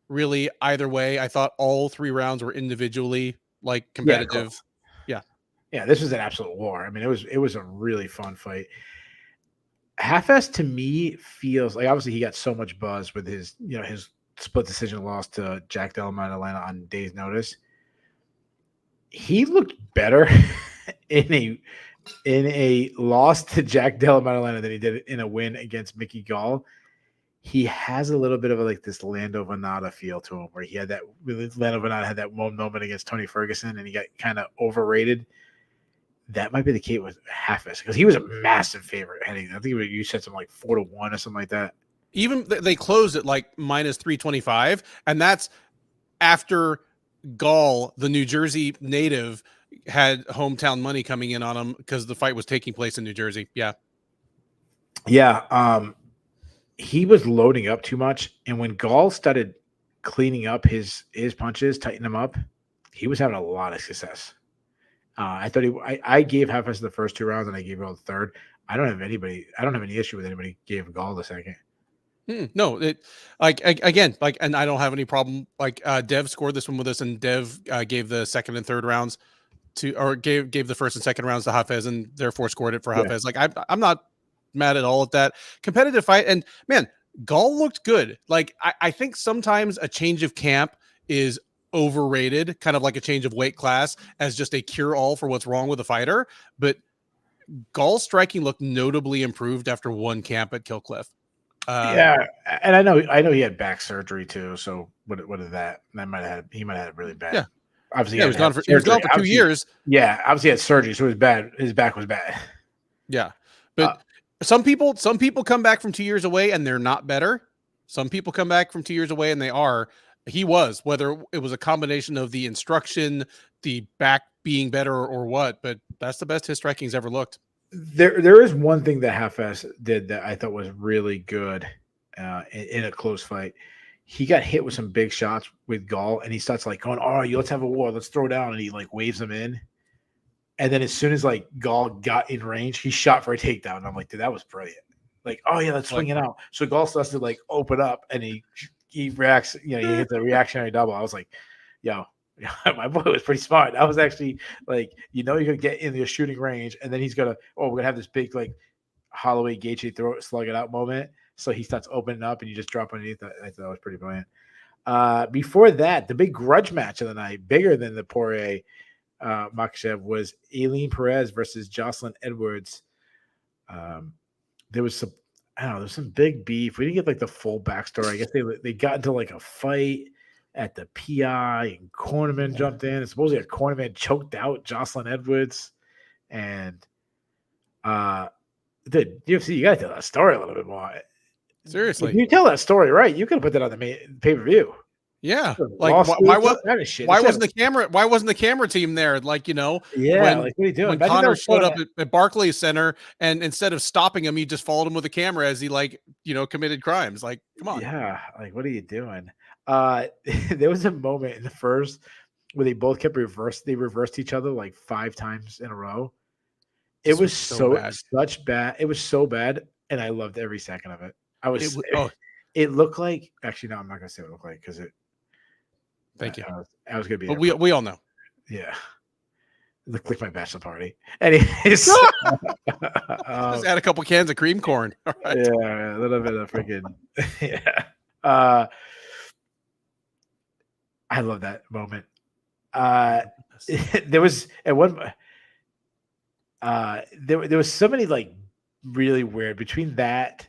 really either way. I thought all 3 rounds were individually like competitive. Yeah, this was an absolute war. I mean, it was a really fun fight. Hafez to me feels like obviously he got so much buzz with his his split decision loss to Jack Della Maddalena on days notice. He looked better in a loss to Jack Della Maddalena than he did in a win against Mickey Gall. He has a little bit of like this Lando Venata feel to him, where he had that Lando Venata had that one moment against Tony Ferguson, and he got kind of overrated. That might be the case with Hafez because he was a massive favorite heading. I think you said something like 4-1 or something like that. Even they closed at like minus 325, and that's after Gall, the New Jersey native, had hometown money coming in on him because the fight was taking place in New Jersey. Yeah. He was loading up too much, and when Gall started cleaning up his punches, tightening them up, he was having a lot of success. I thought I gave Hafez the first 2 rounds, and I gave Gall the third. I don't have any issue with anybody gave Gall the second. No, it again, and I don't have any problem. Dev scored this one with us, and Dev gave the second and third rounds gave the first and second rounds to Hafez, and therefore scored it for Hafez. I'm not mad at all at that competitive fight. And man, Gall looked good. I think sometimes a change of camp is overrated, kind of like a change of weight class as just a cure-all for what's wrong with a fighter. But Gall's striking looked notably improved after 1 camp at Killcliff. And I know he had back surgery too. So what is that? He might have had really bad. Yeah, obviously, he was gone for 2 years. Yeah, obviously he had surgery, so it was bad. His back was bad. Yeah, but some people come back from 2 years away and they're not better. Some people come back from 2 years away and they are. He was, whether it was a combination of the instruction, the back being better, or what. But that's the best his striking's ever looked. There is one thing that Hafez did that I thought was really good in a close fight. He got hit with some big shots with Gall, and he starts like going, "All right, let's have a war, let's throw down," and he like waves them in. And then as soon as like Gall got in range, he shot for a takedown. And I'm like, dude, that was brilliant. Like, oh yeah, let's swing it out. So Gall starts to like open up, and he reacts. He hits a reactionary double. I was like, yo. My boy was pretty smart. I was actually like, you're gonna get in the shooting range, and then he's gonna, we're gonna have this big like Holloway Gaethje throw slug it out moment. So he starts opening up, and you just drop underneath. I thought that was pretty brilliant. Before that, the big grudge match of the night, bigger than the Poirier Makhachev, was Aileen Perez versus Jocelyn Edwards. There was some, I don't know, there's some big beef. We didn't get like the full backstory. I guess they got into like a fight at the PI, and Cornerman jumped in, and supposedly a Cornerman choked out Jocelyn Edwards. And the UFC, you gotta tell that story a little bit more. Seriously, if you tell that story right, you could have put that on the pay-per-view. Yeah, like why wasn't the camera team there? Like, yeah, when, like what are you doing? When Connor showed up at Barclays Center, and instead of stopping him, he just followed him with a camera as he committed crimes. Like, come on. Yeah, like what are you doing? There was a moment in the first where they both kept they reversed each other like 5 times in a row. It was so bad. It was so bad, and I loved every second of it. It looked like, actually, no, I'm not gonna say what it looked like because it. Thank you. I was gonna be. But we all know. Yeah. It looked like my bachelor party. Anyways, just add a couple cans of cream corn. All right. Yeah, a little bit of freaking. Yeah. I love that moment. There was at one. There was so many like really weird between that,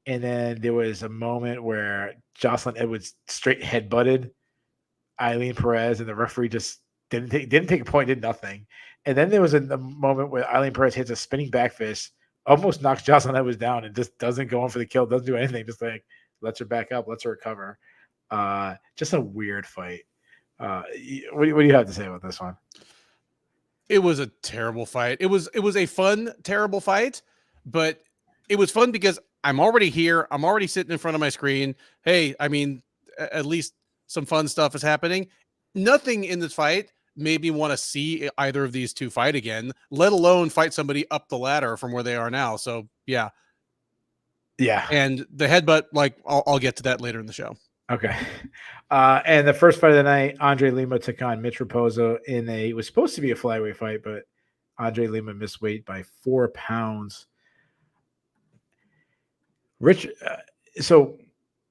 and then there was a moment where Jocelyn Edwards straight headbutted Aileen Perez, and the referee just didn't take a point, did nothing. And then there was a moment where Aileen Perez hits a spinning back fist, almost knocks Jocelyn Edwards down, and just doesn't go in for the kill, doesn't do anything, just like lets her back up, lets her recover. Just a weird fight. What do you have to say about this one? It was a terrible fight. It was a fun, terrible fight. but it was fun because I'm already here. I'm already sitting in front of my screen. Hey, I mean, at least some fun stuff is happening. Nothing in this fight made me want to see either of these two fight again, let alone fight somebody up the ladder from where they are now. So yeah. Yeah. And the headbutt, like I'll get to that later in the show. Okay. And the first fight of the night, Andre Lima took on Mitch Raposo it was supposed to be a flyweight fight, but Andre Lima missed weight by 4 pounds. So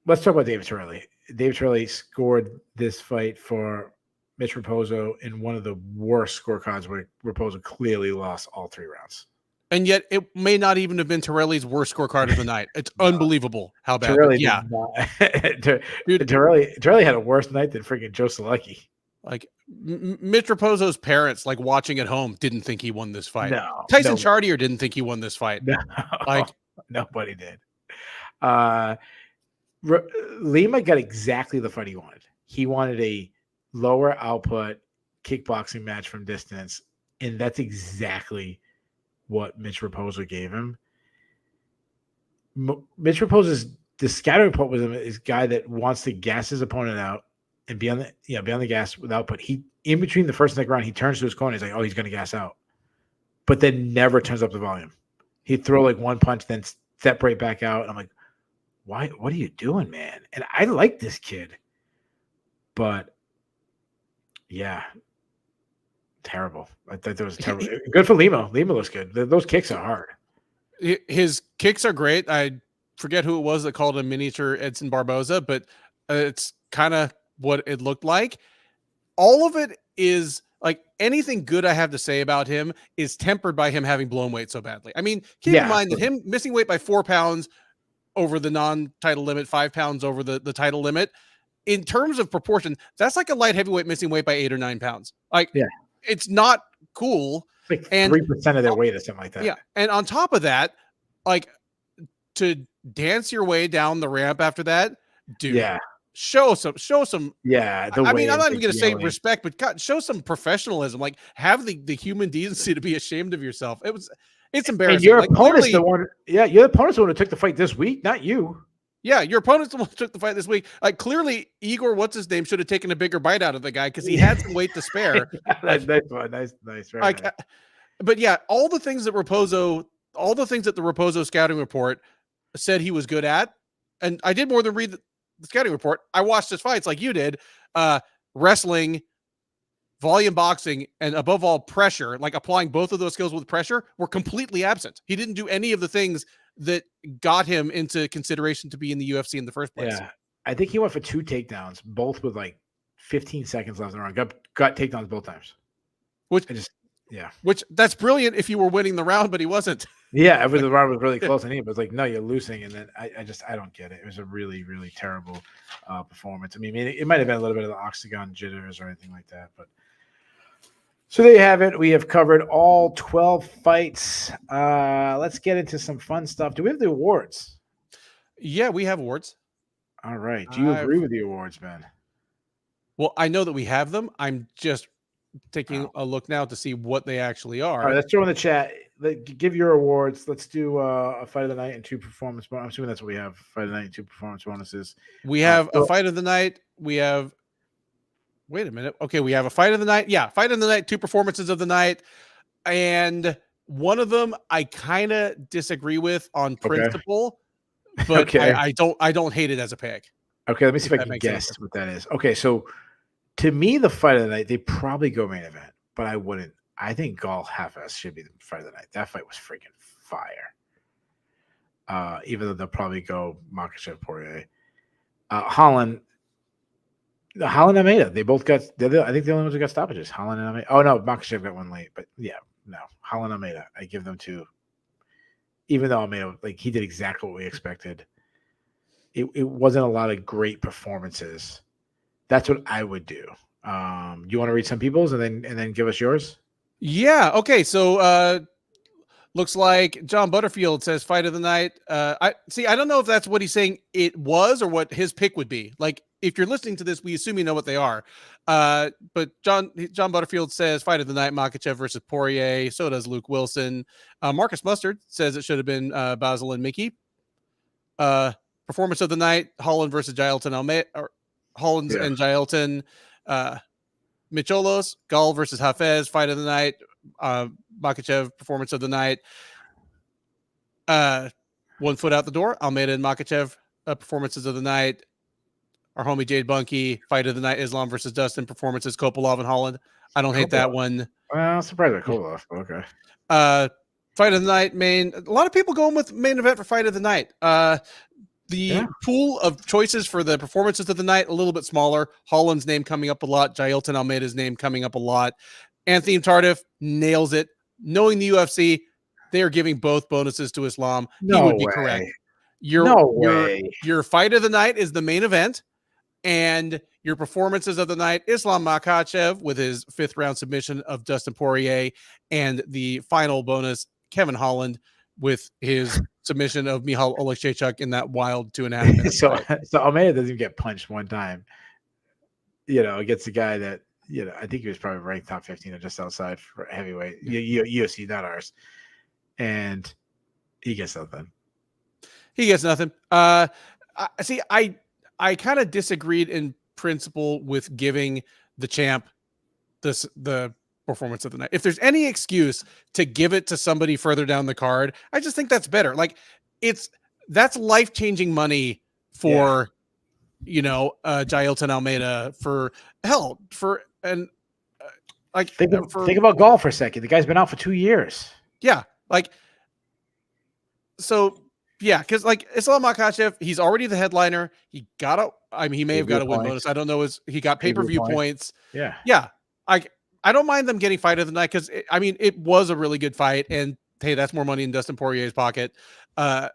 let's talk about David Torelli. David Torelli scored this fight for Mitch Raposo in one of the worst scorecards where Raposo clearly lost all 3 rounds. And yet it may not even have been Torelli's worst scorecard of the night. It's unbelievable how bad. Torelli Yeah. Torelli had a worse night than freaking Joe Selecki. Like Mitch Raposo's parents, like watching at home, didn't think he won this fight. No. Tyson Chartier didn't think he won this fight. No. Like nobody did. Lima got exactly the fight he wanted. He wanted a lower output kickboxing match from distance, and that's exactly what Mitch Raposo gave him. Mitch Raposo's the scouting report with him is a guy that wants to gas his opponent out and be on the gas with output. He in between the first and second round, he turns to his corner. He's like, oh, he's going to gas out, but then never turns up the volume. He'd throw like one punch, then step right back out. I'm like, why? What are you doing, man? And I like this kid, but yeah, terrible. I thought that was terrible. Good for Lima. Lima looks good. Those kicks are hard. His kicks are great. I forget who it was that called him miniature Edson Barboza, but it's kind of what it looked like. All of it is like anything good I have to say about him is tempered by him having blown weight so badly. I mean, keep in mind that him missing weight by 4 pounds over the non-title limit, 5 pounds over the title limit, in terms of proportion, that's like a light heavyweight missing weight by 8 or 9 pounds. Like, it's not cool. Like 3% of their weight or something like that. Yeah. And on top of that, like to dance your way down the ramp after that, dude. Yeah. Show some. Yeah. I mean, I'm not even going to say respect, but God, show some professionalism. Like have the human decency to be ashamed of yourself. It's embarrassing. And your opponent's the one. Yeah. Your opponent's the one who took the fight this week, not you. Yeah. Your opponent's the one who took the fight this week. Like clearly Igor, what's his name, should have taken a bigger bite out of the guy because he had some weight to spare. Nice one. Nice. Right. Like, nice. But yeah, all the things that the Raposo scouting report said he was good at, and I did more than read the scouting report. I watched his fights like you did, wrestling, volume boxing, and above all pressure, like applying both of those skills with pressure were completely absent. He didn't do any of the things that got him into consideration to be in the UFC in the first place. Yeah. I think he went for 2 takedowns, both with like 15 seconds left in the round. Got takedowns both times. Which that's brilliant if you were winning the round, but he wasn't. Yeah, the round was really close, and he was like, "No, you're losing." And then I don't get it. It was a really, really terrible performance. I mean, it might have been a little bit of the octagon jitters or anything like that, but so there you have it. We have covered all 12 fights. Let's get into some fun stuff. Do we have the awards? Yeah, we have awards. All right. Do you agree with the awards, Ben? Well, I know that we have them. I'm just taking a look now to see what they actually are. All right, let's throw in the chat. Give your awards. Let's do a fight of the night and 2 performance bonuses. I'm assuming that's what we have. Fight of the night and 2 performance bonuses. We have a fight of the night. We have. Wait a minute. Okay, we have a fight of the night. Yeah, fight of the night, 2 performances of the night, and one of them I kind of disagree with on principle, but I don't hate it as a pick. Okay, let me see if I can guess what that is. Okay, so to me, the fight of the night, they probably go main event, but I wouldn't. I think Gall Half-Ass should be the fight of the night. That fight was freaking fire. Even though they'll probably go Makhachev Poirier. Holland Almeida. They both got. I think the only ones who got stoppages. Holland and Almeida. Oh no, Makhachev got one late, but yeah, no. Holland Almeida. I give them 2. Even though Almeida, like he did exactly what we expected. It wasn't a lot of great performances. That's what I would do. You want to read some people's and then give us yours? Yeah. Okay. So looks like John Butterfield says fight of the night. I don't know if that's what he's saying it was or what his pick would be. Like if you're listening to this, we assume you know what they are. But John Butterfield says fight of the night, Makhachev versus Poirier. So does Luke Wilson. Marcus Mustard says it should have been Basil and Mickey. Performance of the night, Holland versus Jailton Almeida, or Holland and Jailton. Micholos, Gall versus Hafez, fight of the night. Makhachev, performance of the night. 1 foot out the door, Almeida and Makhachev, performances of the night. Our homie Jade Bunky, fight of the night, Islam versus Dustin, performances, Kopolov and Holland. I don't hate that one. Well, I'm surprised by Kopolov. Okay. Fight of the night, main. A lot of people going with main event for fight of the night. The pool of choices for the performances of the night, a little bit smaller. Holland's name coming up a lot. Jailton Almeida's name coming up a lot. Anthony Tardif nails it. Knowing the UFC, they are giving both bonuses to Islam. He would be correct. Your fight of the night is the main event, and your performances of the night, Islam Makhachev with his 5th round submission of Dustin Poirier, and the final bonus, Kevin Holland with his submission of Michal Oleksiejczuk in that wild 2.5 minutes. So Almeida doesn't even get punched one time, against a guy that, I think he was probably ranked top 15 or just outside for heavyweight, UFC, not ours. And he gets nothing. I kind of disagreed in principle with giving the champ the performance of the night. If there's any excuse to give it to somebody further down the card, I just think that's better. Like that's life-changing money for, Jailton Almeida, think about golf for a second. The guy's been out for 2 years. Yeah. Because Islam Makhachev, he's already the headliner. He may have got a win bonus. I don't know. He got pay-per-view points. Yeah. Yeah. I don't mind them getting fight of the night because it was a really good fight, and hey, that's more money in Dustin Poirier's pocket. But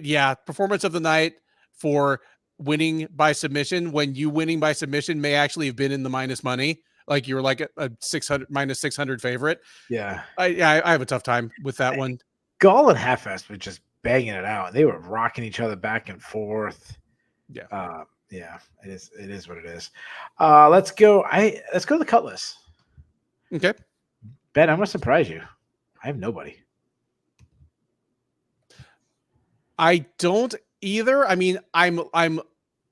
yeah, performance of the night for winning by submission, when you winning by submission may actually have been in the minus money. Like you were like a minus 600 favorite. Yeah. I have a tough time with that one. Gall and Hafez were just banging it out. They were rocking each other back and forth. Yeah. It is what it is. Let's go to the cut list. Okay. Ben, I'm gonna surprise you. I have nobody. I don't either.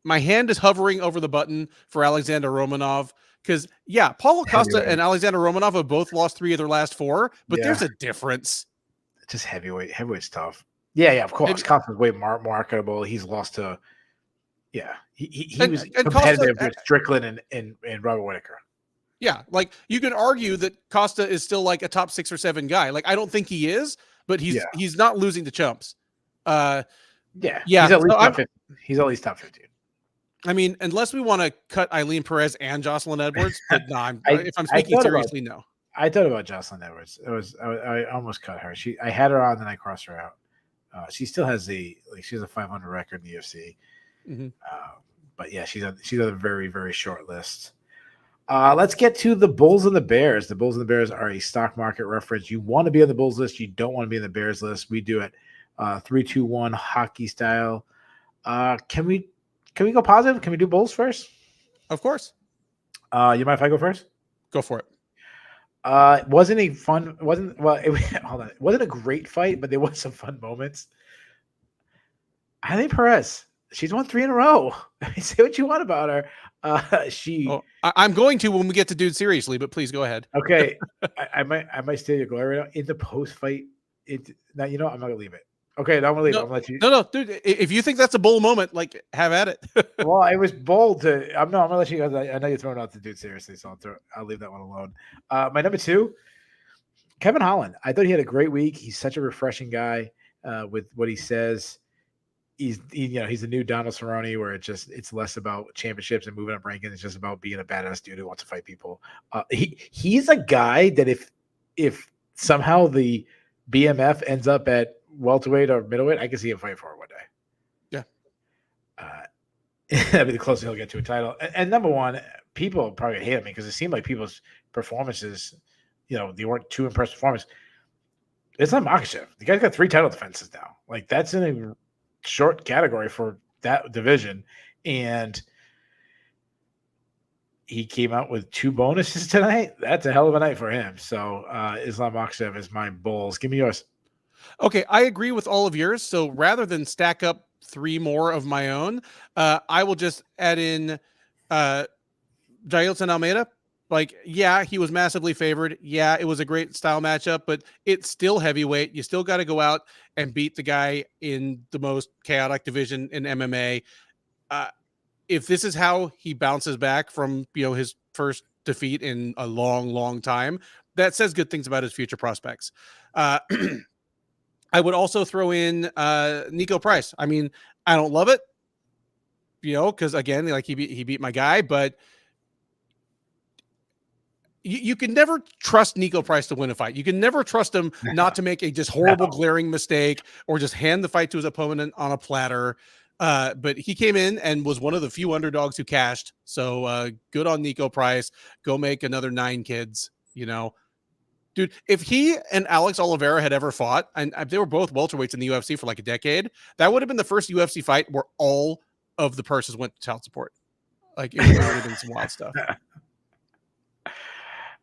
My hand is hovering over the button for Alexander Romanov because Paulo Costa and Alexander Romanov have both lost 3 of their last 4, but there's a difference. It's just heavyweight. Heavyweight's tough. Yeah, of course. Costa's way more marketable. He's lost to he was competitive with Strickland and Robert Whittaker. Yeah, you can argue that Costa is still like a top 6 or 7 guy. Like I don't think he is, but he's not losing to chumps. He's at least top 15. Unless we want to cut Eileen Perez and Jocelyn Edwards, but no, if I'm speaking seriously, no. I thought about Jocelyn Edwards. I almost cut her. I had her on, then I crossed her out. She still has she has a 500 record in the UFC. Mm-hmm. But yeah, she's on a very, very short list. Let's get to the Bulls and the Bears. The Bulls and the Bears are a stock market reference. You want to be on the Bulls list. You don't want to be on the Bears list. We do it 3-2-1 hockey style. Can we go positive? Can we do Bulls first? Of course. You mind if I go first? Go for it. It wasn't a great fight, but there was some fun moments. Eileen Perez, she's won 3 in a row. Say what you want about her. I'm going to when we get to Dude Seriously, but please go ahead. Okay. I might stay your glory right now. In the post fight, now I'm not gonna leave it. Okay, I'm gonna leave it. I'm gonna let you. No, dude. If you think that's a bull moment, have at it. Well, it was bold to. I'm gonna let you guys. I know you're throwing out the Dude Seriously, so I'll leave that one alone. My number 2, Kevin Holland. I thought he had a great week. He's such a refreshing guy with what he says. He's the new Donald Cerrone, where it's less about championships and moving up rankings. It's just about being a badass dude who wants to fight people. He's a guy that if somehow the BMF ends up at welterweight or middleweight, I can see him fight for it one day. Yeah. That'd be the closest he'll get to a title. And number 1, people probably hate me because it seemed like people's performances, they weren't too impressive performances. It's not Makhachev. The guy's got 3 title defenses now. That's in a short category for that division. And he came out with 2 bonuses tonight. That's a hell of a night for him. So Islam Makhachev is my bulls. Give me yours. Okay, I agree with all of yours. So rather than stack up 3 more of my own, I will just add in Jailton Almeida. Like, yeah, he was massively favored. Yeah, it was a great style matchup, but it's still heavyweight. You still got to go out and beat the guy in the most chaotic division in MMA. If this is how he bounces back from, his first defeat in a long, long time, that says good things about his future prospects. I would also throw in Nico Price. I mean, I don't love it, because again, like he beat my guy, but you can never trust Nico Price to win a fight. You can never trust him not to make a just horrible, glaring mistake or just hand the fight to his opponent on a platter. But he came in and was one of the few underdogs who cashed. So good on Nico Price. Go make another 9 kids, Dude, if he and Alex Oliveira had ever fought, and they were both welterweights in the UFC for like a decade, that would have been the first UFC fight where all of the purses went to child support. Like, it would have been some wild stuff.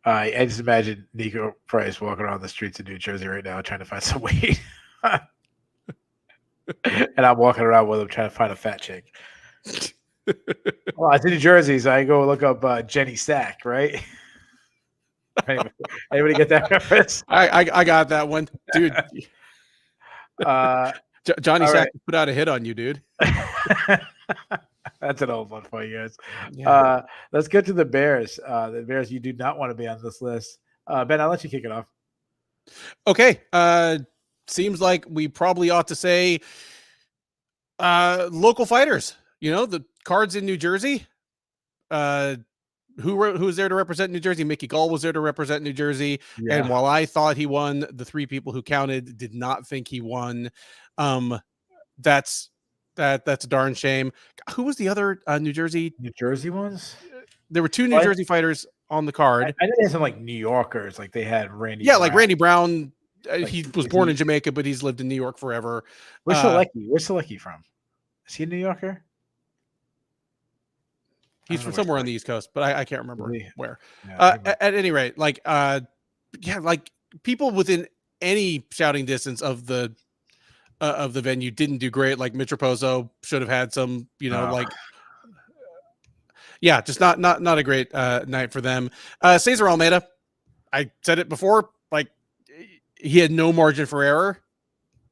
I just imagine Nico Price walking around the streets of New Jersey right now trying to find some weight. And I'm walking around with him trying to find a fat chick. Well, it's in New Jersey, so I go look up Jenny Sack, right? Anybody get that reference? I got that one, dude. Johnny Sack put out a hit on you, dude. That's an old one for you guys. Yeah. Let's get to the Bears. The Bears, you do not want to be on this list. Ben, I'll let you kick it off. Okay. Seems like we probably ought to say local fighters. The cards in New Jersey. Who was there to represent New Jersey? Mickey Gall was there to represent New Jersey. Yeah. And while I thought he won, the 3 people who counted did not think he won. That's a darn shame. Who was the other New Jersey ones? There were 2 New Jersey fighters on the card. I know they had some like New Yorkers, like they had Randy. Yeah, Brown. Like Randy Brown. He was born in Jamaica, but he's lived in New York forever. Where's Selecki? Where's Selecki from? Is he a New Yorker? He's from somewhere on the East Coast, but I can't remember where. Yeah, at any rate, like like people within any shouting distance of the venue didn't do great. Like Mitch Raposo should have had some, just not a great night for them. Cesar Almeida, I said it before, like he had no margin for error,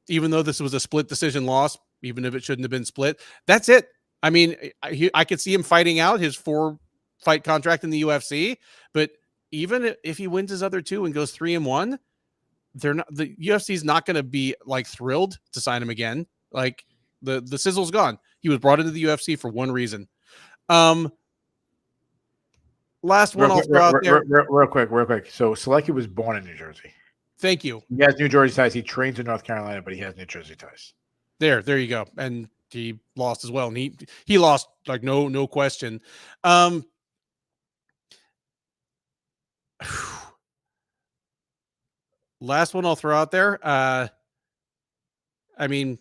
even though this was a split decision loss, even if it shouldn't have been split. That's it. I mean, I could see him fighting out his 4-fight contract in the UFC, but even if he wins his other 2 and goes 3-1, the UFC is not going to be like thrilled to sign him again. Like the sizzle's gone. He was brought into the UFC for one reason. Last one I'll throw out there. Real quick. So Selecki was born in New Jersey. Thank you. He has New Jersey ties. He trains in North Carolina, but he has New Jersey ties. There you go. And he lost as well. And he lost like no question. Last one I'll throw out there. I mean,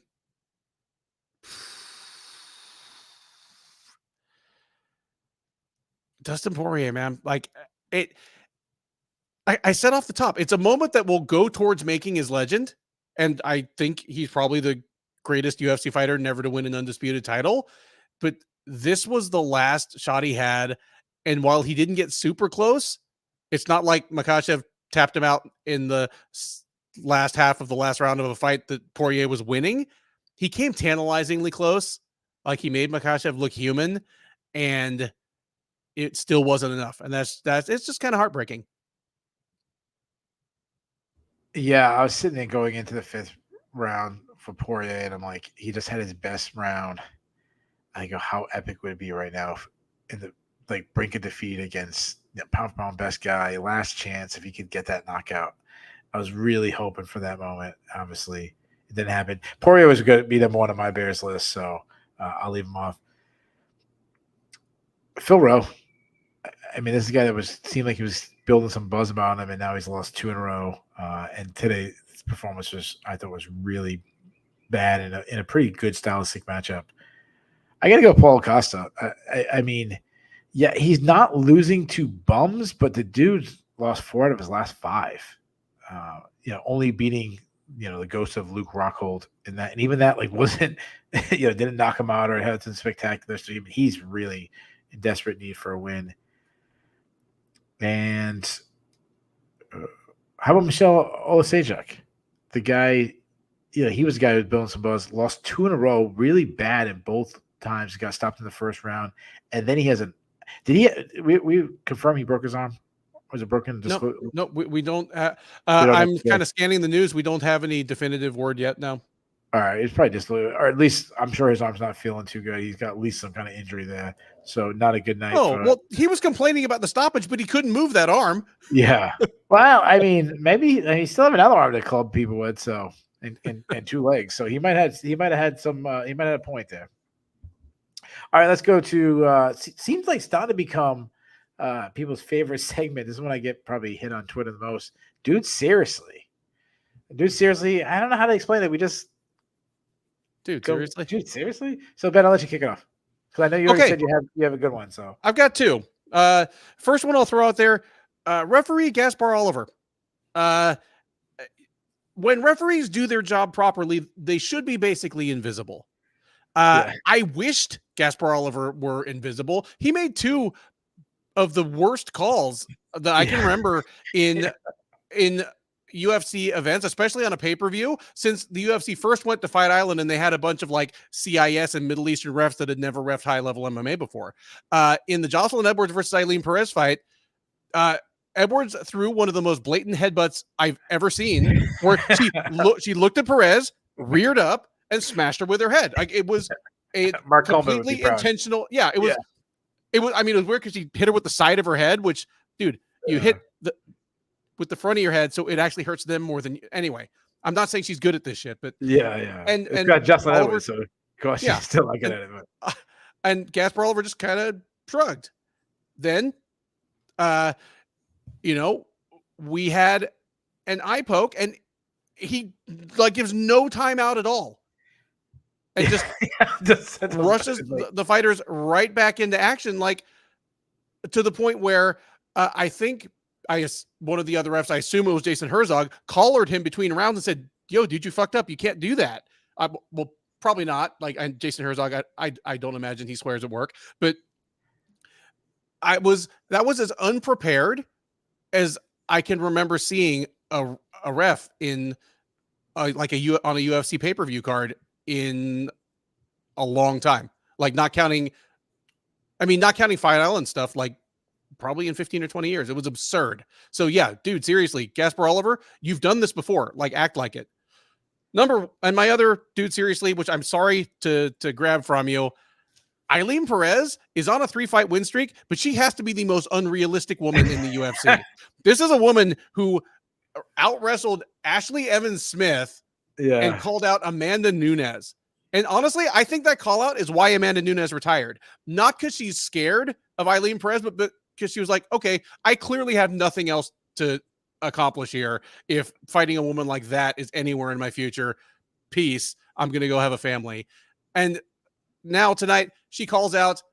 Dustin Poirier, man, like it. I said off the top, it's a moment that will go towards making his legend, and I think he's probably the greatest UFC fighter never to win an undisputed title. But this was the last shot he had, and while he didn't get super close, it's not like Makhachev tapped him out in the last half of the last round of a fight that Poirier was winning. He came tantalizingly close. Like he made Makhachev look human, and it still wasn't enough. And that's it's just kind of heartbreaking. Yeah, I was sitting there going into the 5th round for Poirier, and I'm like, he just had his best round. I go, how epic would it be right now in the brink of defeat against pound for pound best guy, last chance if he could get that knockout. I was really hoping for that moment. Obviously, it didn't happen. Poirier was going to be number 1 on my Bears list, so I'll leave him off. Phil Rowe. I mean, this is a guy that seemed like he was building some buzz about him, and now he's lost 2 in a row. And today's performance I thought was really bad in a pretty good stylistic matchup. I got to go Paulo Costa. I mean, yeah, he's not losing to bums, but the dude's lost 4 out of his last 5. Only beating the ghost of Luke Rockhold in that, and even that like wasn't didn't knock him out or had some spectacular. So he's really in desperate need for a win. And how about Michelle Olasejak? The guy, he was the guy who was building some buzz. Lost 2 in a row, really bad in both times. Got stopped in the first round, and then he has Did he? We confirm he broke his arm. Was it broken? No, we don't. I'm kind of scanning the news. We don't have any definitive word yet. No. All right, it's probably dislocated, or at least I'm sure his arm's not feeling too good. He's got at least some kind of injury there, so not a good night. Oh, well, he was complaining about the stoppage, but he couldn't move that arm. Yeah. Well, I mean, maybe he still have another arm to club people with, so and 2 legs, so he might have had some. He might have a point there. All right, let's go to. Seems like starting to become people's favorite segment. This is when I get probably hit on Twitter the most. Dude, seriously. I don't know how to explain it. We just. Seriously? Seriously? So Ben, I'll let you kick it off because I know you already said you have a good one. So I've got 2. First one I'll throw out there: referee Gaspar Oliver. When referees do their job properly, they should be basically invisible. I wished Gaspar Oliver were invisible. He made 2 of the worst calls that I can remember in UFC events, especially on a pay-per-view, since the UFC first went to Fight Island and they had a bunch of like CIS and Middle Eastern refs that had never refed high-level MMA before. In the Jocelyn Edwards versus Eileen Perez fight, Edwards threw one of the most blatant headbutts I've ever seen, where she looked at Perez, reared up, and smashed her with her head. Like it was a completely intentional. Yeah, it was. Yeah. It was. I mean, it was weird because she hit her with the side of her head, which, dude, you hit with the front of your head, so it actually hurts them more than. Anyway, I'm not saying she's good at this shit, but yeah. And got Jocelyn Edwards, so gosh, she's still not good at it. But. And Gaspar Oliver just kind of shrugged. Then, we had an eye poke, and he like gives no time out at all. And just rushes the fighters right back into action, like to the point where I think one of the other refs, I assume it was Jason Herzog, collared him between rounds and said, "Yo, dude, you fucked up. You can't do that." Well, probably not. Like, and Jason Herzog, I don't imagine he swears at work, but that was as unprepared as I can remember seeing a ref in on a UFC pay-per-view card in a long time. Like not counting Fight Island stuff, like probably in 15 or 20 years. It was absurd. So yeah, dude, seriously, Gaspar Oliver, you've done this before. Like act like it. And my other dude, seriously, which I'm sorry to grab from you, Eileen Perez is on a 3-fight win streak, but she has to be the most unrealistic woman in the UFC. This is a woman who out-wrestled Ashley Evans Smith and called out Amanda Nunes. And honestly, I think that call out is why Amanda Nunes retired. Not because she's scared of Eileen Perez, but because she was like, okay, I clearly have nothing else to accomplish here. If fighting a woman like that is anywhere in my future, peace. I'm going to go have a family. And now tonight, she calls out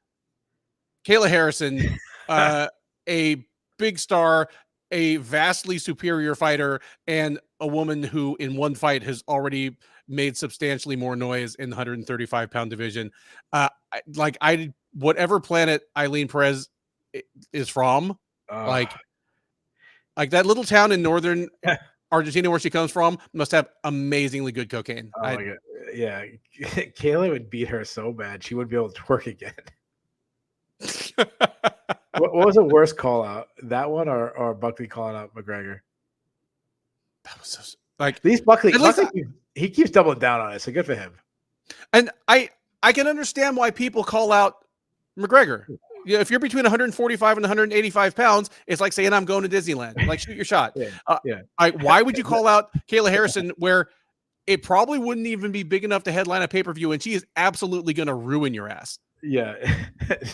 Kayla Harrison, a big star, a vastly superior fighter, and a woman who in one fight has already made substantially more noise in the 135-pound division. Whatever planet Eileen Perez is from, like that little town in northern Argentina where she comes from must have amazingly good cocaine. Oh my God. Yeah. Kayla would beat her so bad she wouldn't be able to twerk again. What was the worst call out? That one or Buckley calling out McGregor? That was so like these Buckley he keeps doubling down on it, so good for him. And I can understand why people call out McGregor. Yeah, if you're between 145 and 185 pounds, it's like saying I'm going to Disneyland. Like, shoot your shot. Why would you call out Kayla Harrison where it probably wouldn't even be big enough to headline a pay-per-view, and she is absolutely going to ruin your ass? Yeah,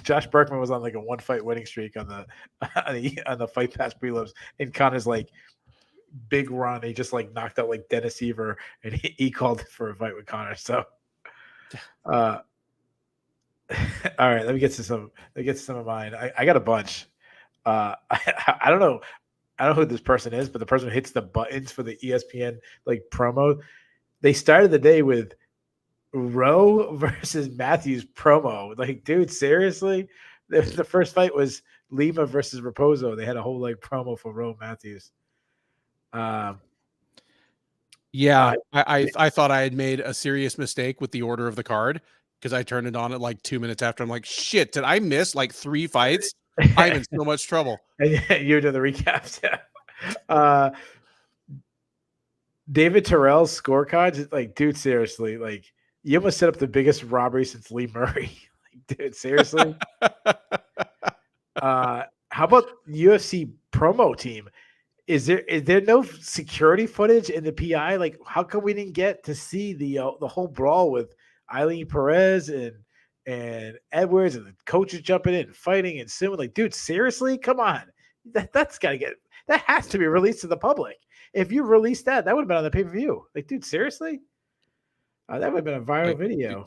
Josh Berkman was on like a 1-fight winning streak on the Fight Pass prelims, and Connor's like big run. He just like knocked out like Dennis Seaver, and he called for a fight with Connor. So, All right, let me get to some. Let me get to some of mine. I got a bunch. I don't know. I don't know who this person is, but the person who hits the buttons for the ESPN like promo, they started the day with Rowe versus Matthews promo. Like, dude, seriously? The first fight was Lima versus Raposo. They had a whole like promo for Rowe Matthews. Yeah, I thought I had made a serious mistake with the order of the card because I turned it on at like 2 minutes after. I'm like, shit, did I miss like 3 fights? I'm in so much trouble. You're doing the recaps. Yeah. David Terrell's scorecards, like, dude, seriously, like, you almost set up the biggest robbery since Lee Murray. Like, dude, seriously. How about UFC promo team? Is there no security footage in the PI? Like, how come we didn't get to see the whole brawl with Eileen Perez and Edwards and the coaches jumping in and fighting and suing? Like, dude, seriously, come on, that's got to get that has to be released to the public. If you released that, that would have been on the pay-per-view. Like, dude, seriously, that would have been a viral video.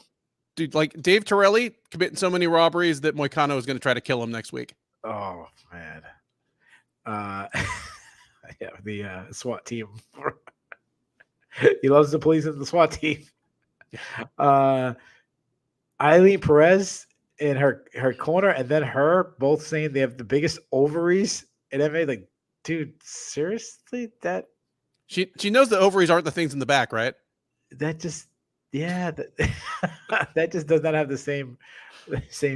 Dude, like Dave Torelli committing so many robberies that Moicano is going to try to kill him next week. Oh man. Yeah, the SWAT team. He loves the police and the SWAT team. Eileen Perez in her corner, and then her both saying they have the biggest ovaries in MMA. Like, dude, seriously? That she knows the ovaries aren't the things in the back, right? That just that just does not have the same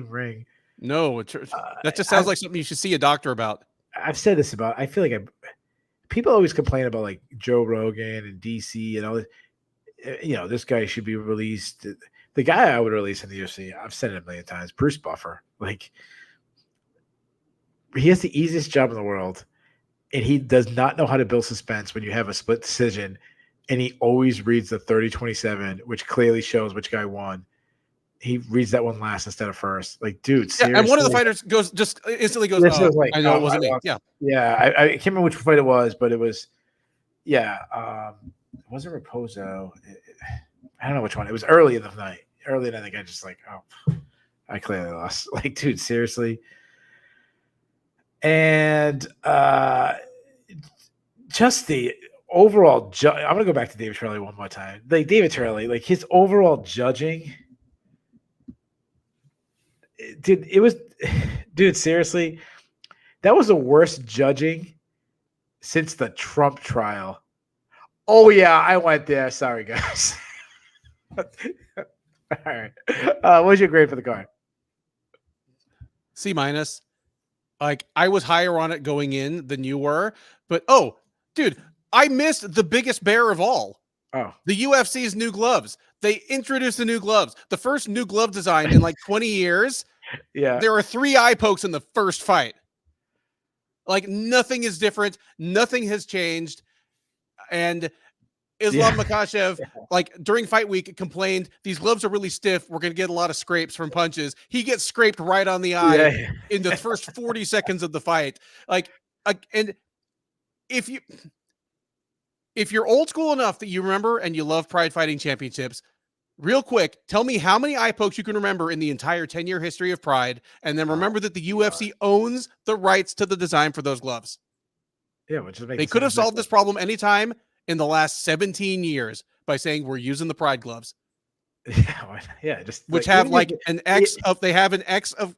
ring. No, that just sounds like something you should see a doctor about. I've said this about. I feel like people always complain about like Joe Rogan and DC and all this. You know, this guy should be released. The guy I would release in the UFC, I've said it a million times, Bruce Buffer. Like, he has the easiest job in the world, and he does not know how to build suspense when you have a split decision, and he always reads the 30-27, which clearly shows which guy won. He reads that one last instead of first. Like, dude, seriously. Yeah, and one of the fighters instantly goes, oh, like, I know it wasn't me. Yeah. Yeah, I can't remember which fight it was, but it was, yeah. It wasn't Raposo. I don't know which one. It was early in the night. Early in the night, I just like, oh, I clearly lost. Like, dude, seriously. And just the overall, I'm going to go back to David Turley one more time. Like, David Turley, like, his overall judging, dude, seriously, that was the worst judging since the Trump trial. Oh, yeah, I went there. Sorry, guys. All right. What's your grade for the card? C-. Like, I was higher on it going in than you were, but oh, dude, I missed the biggest bear of all. Oh, the UFC's new gloves. They introduced the new gloves. The first new glove design in like 20 years. Yeah. There are 3 eye pokes in the first fight. Like, nothing is different. Nothing has changed. And Islam Makhachev, like, during fight week, complained, these gloves are really stiff. We're going to get a lot of scrapes from punches. He gets scraped right on the eye in the first 40 seconds of the fight. Like, and if you're old school enough that you remember and you love Pride Fighting Championships, real quick, tell me how many eye pokes you can remember in the entire 10-year history of Pride, and then remember that the UFC owns the rights to the design for those gloves. Yeah, which is they could have solved this problem anytime in the last 17 years by saying we're using the Pride gloves. Yeah, just which have like an X of they have an X of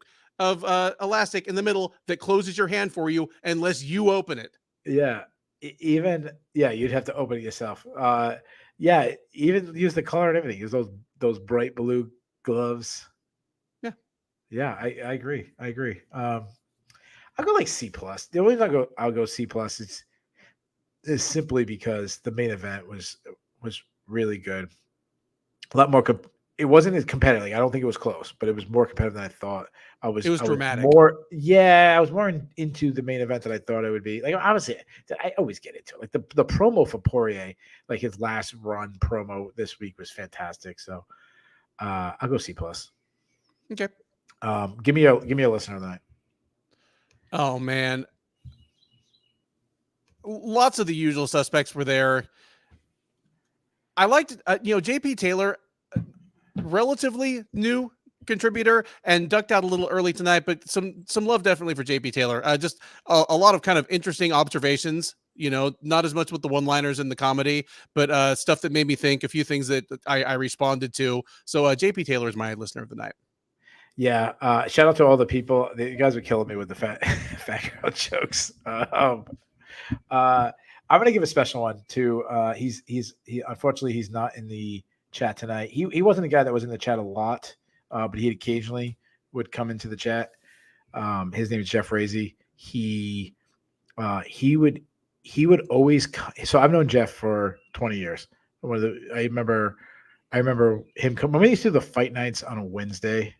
elastic in the middle that closes your hand for you unless you open it. Yeah. Even you'd have to open it yourself. Even use the color and everything. Use those bright blue gloves. Yeah, I agree. I'll go like C+. The only reason I'll go C+ is simply because the main event was really good. A lot more. It wasn't as competitive. Like, I don't think it was close, but it was more competitive than I thought. It was dramatic. I was more into the main event than I thought it would be. Like, obviously, I always get into it. Like the promo for Poirier, like his last run promo this week was fantastic. So I'll go C+. Okay. Give me a listener of the night. Oh man. Lots of the usual suspects were there. I liked, JP Taylor, relatively new contributor and ducked out a little early tonight, but some love definitely for JP Taylor. Just a lot of kind of interesting observations, not as much with the one-liners and the comedy, but stuff that made me think, a few things that I responded to. So JP Taylor is my listener of the night. Yeah. Shout out to all the people. You guys are killing me with the fat girl jokes. I'm gonna give a special one to he unfortunately he's not in the chat tonight. He wasn't a guy that was in the chat a lot, but he occasionally would come into the chat. His name is Jeff Razy. He would always so I've known Jeff for 20 years. I remember him come when we used to do the fight nights on a Wednesday.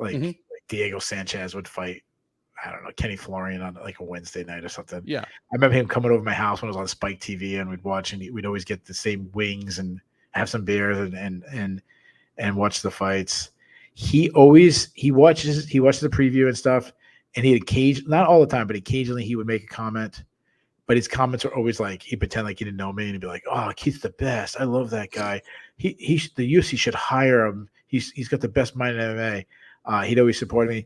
Like Diego Sanchez would fight, I don't know, Kenny Florian on like a Wednesday night or something. Yeah. I remember him coming over to my house when it was on Spike TV, and we'd watch, and we'd always get the same wings and have some beers and watch the fights. He watches the preview and stuff, and not all the time, but occasionally he would make a comment. But his comments are always like, he'd pretend like he didn't know me, and he'd be like, "Oh, Keith's the best. I love that guy. The UFC should hire him. He's got the best mind in MMA." He'd always support me.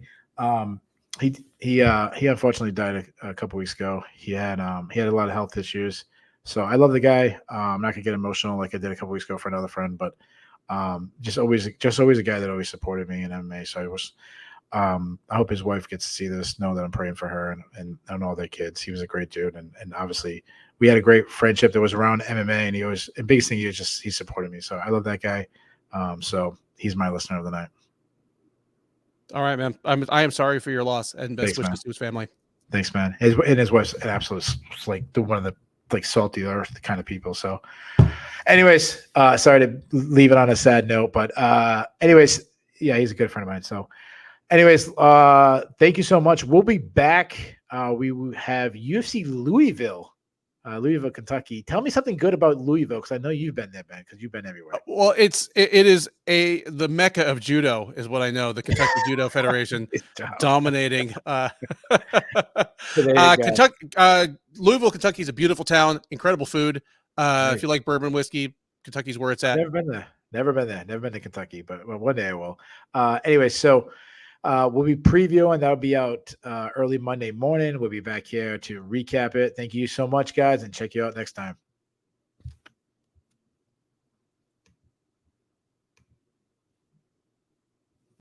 He unfortunately died a couple weeks ago. He had a lot of health issues. So I love the guy. I'm not gonna get emotional like I did a couple weeks ago for another friend, but just always a guy that always supported me in MMA. So I hope his wife gets to see this, know that I'm praying for her and all their kids. He was a great dude, and obviously we had a great friendship that was around MMA, and the biggest thing he supported me. So I love that guy. So he's my listener of the night. All right, man. I am sorry for your loss, and best wishes to his family. Thanks, man. His wife's an absolute, like, one of the like salty earth kind of people. So, anyways, sorry to leave it on a sad note, but anyways, yeah, he's a good friend of mine. So, anyways, thank you so much. We'll be back. We will have UFC Louisville, Kentucky. Tell me something good about Louisville, because I know you've been there, Ben, because you've been everywhere. Well, it is the mecca of judo, is what I know. The Kentucky Judo Federation dominating. Kentucky, Louisville, Kentucky is a beautiful town, incredible food. If you like bourbon whiskey, Kentucky's where it's at. Never been there. Never been to Kentucky, but one day I will. Anyway, so we'll be previewing. That'll be out early Monday morning. We'll be back here to recap it. Thank you so much, guys, and check you out next time.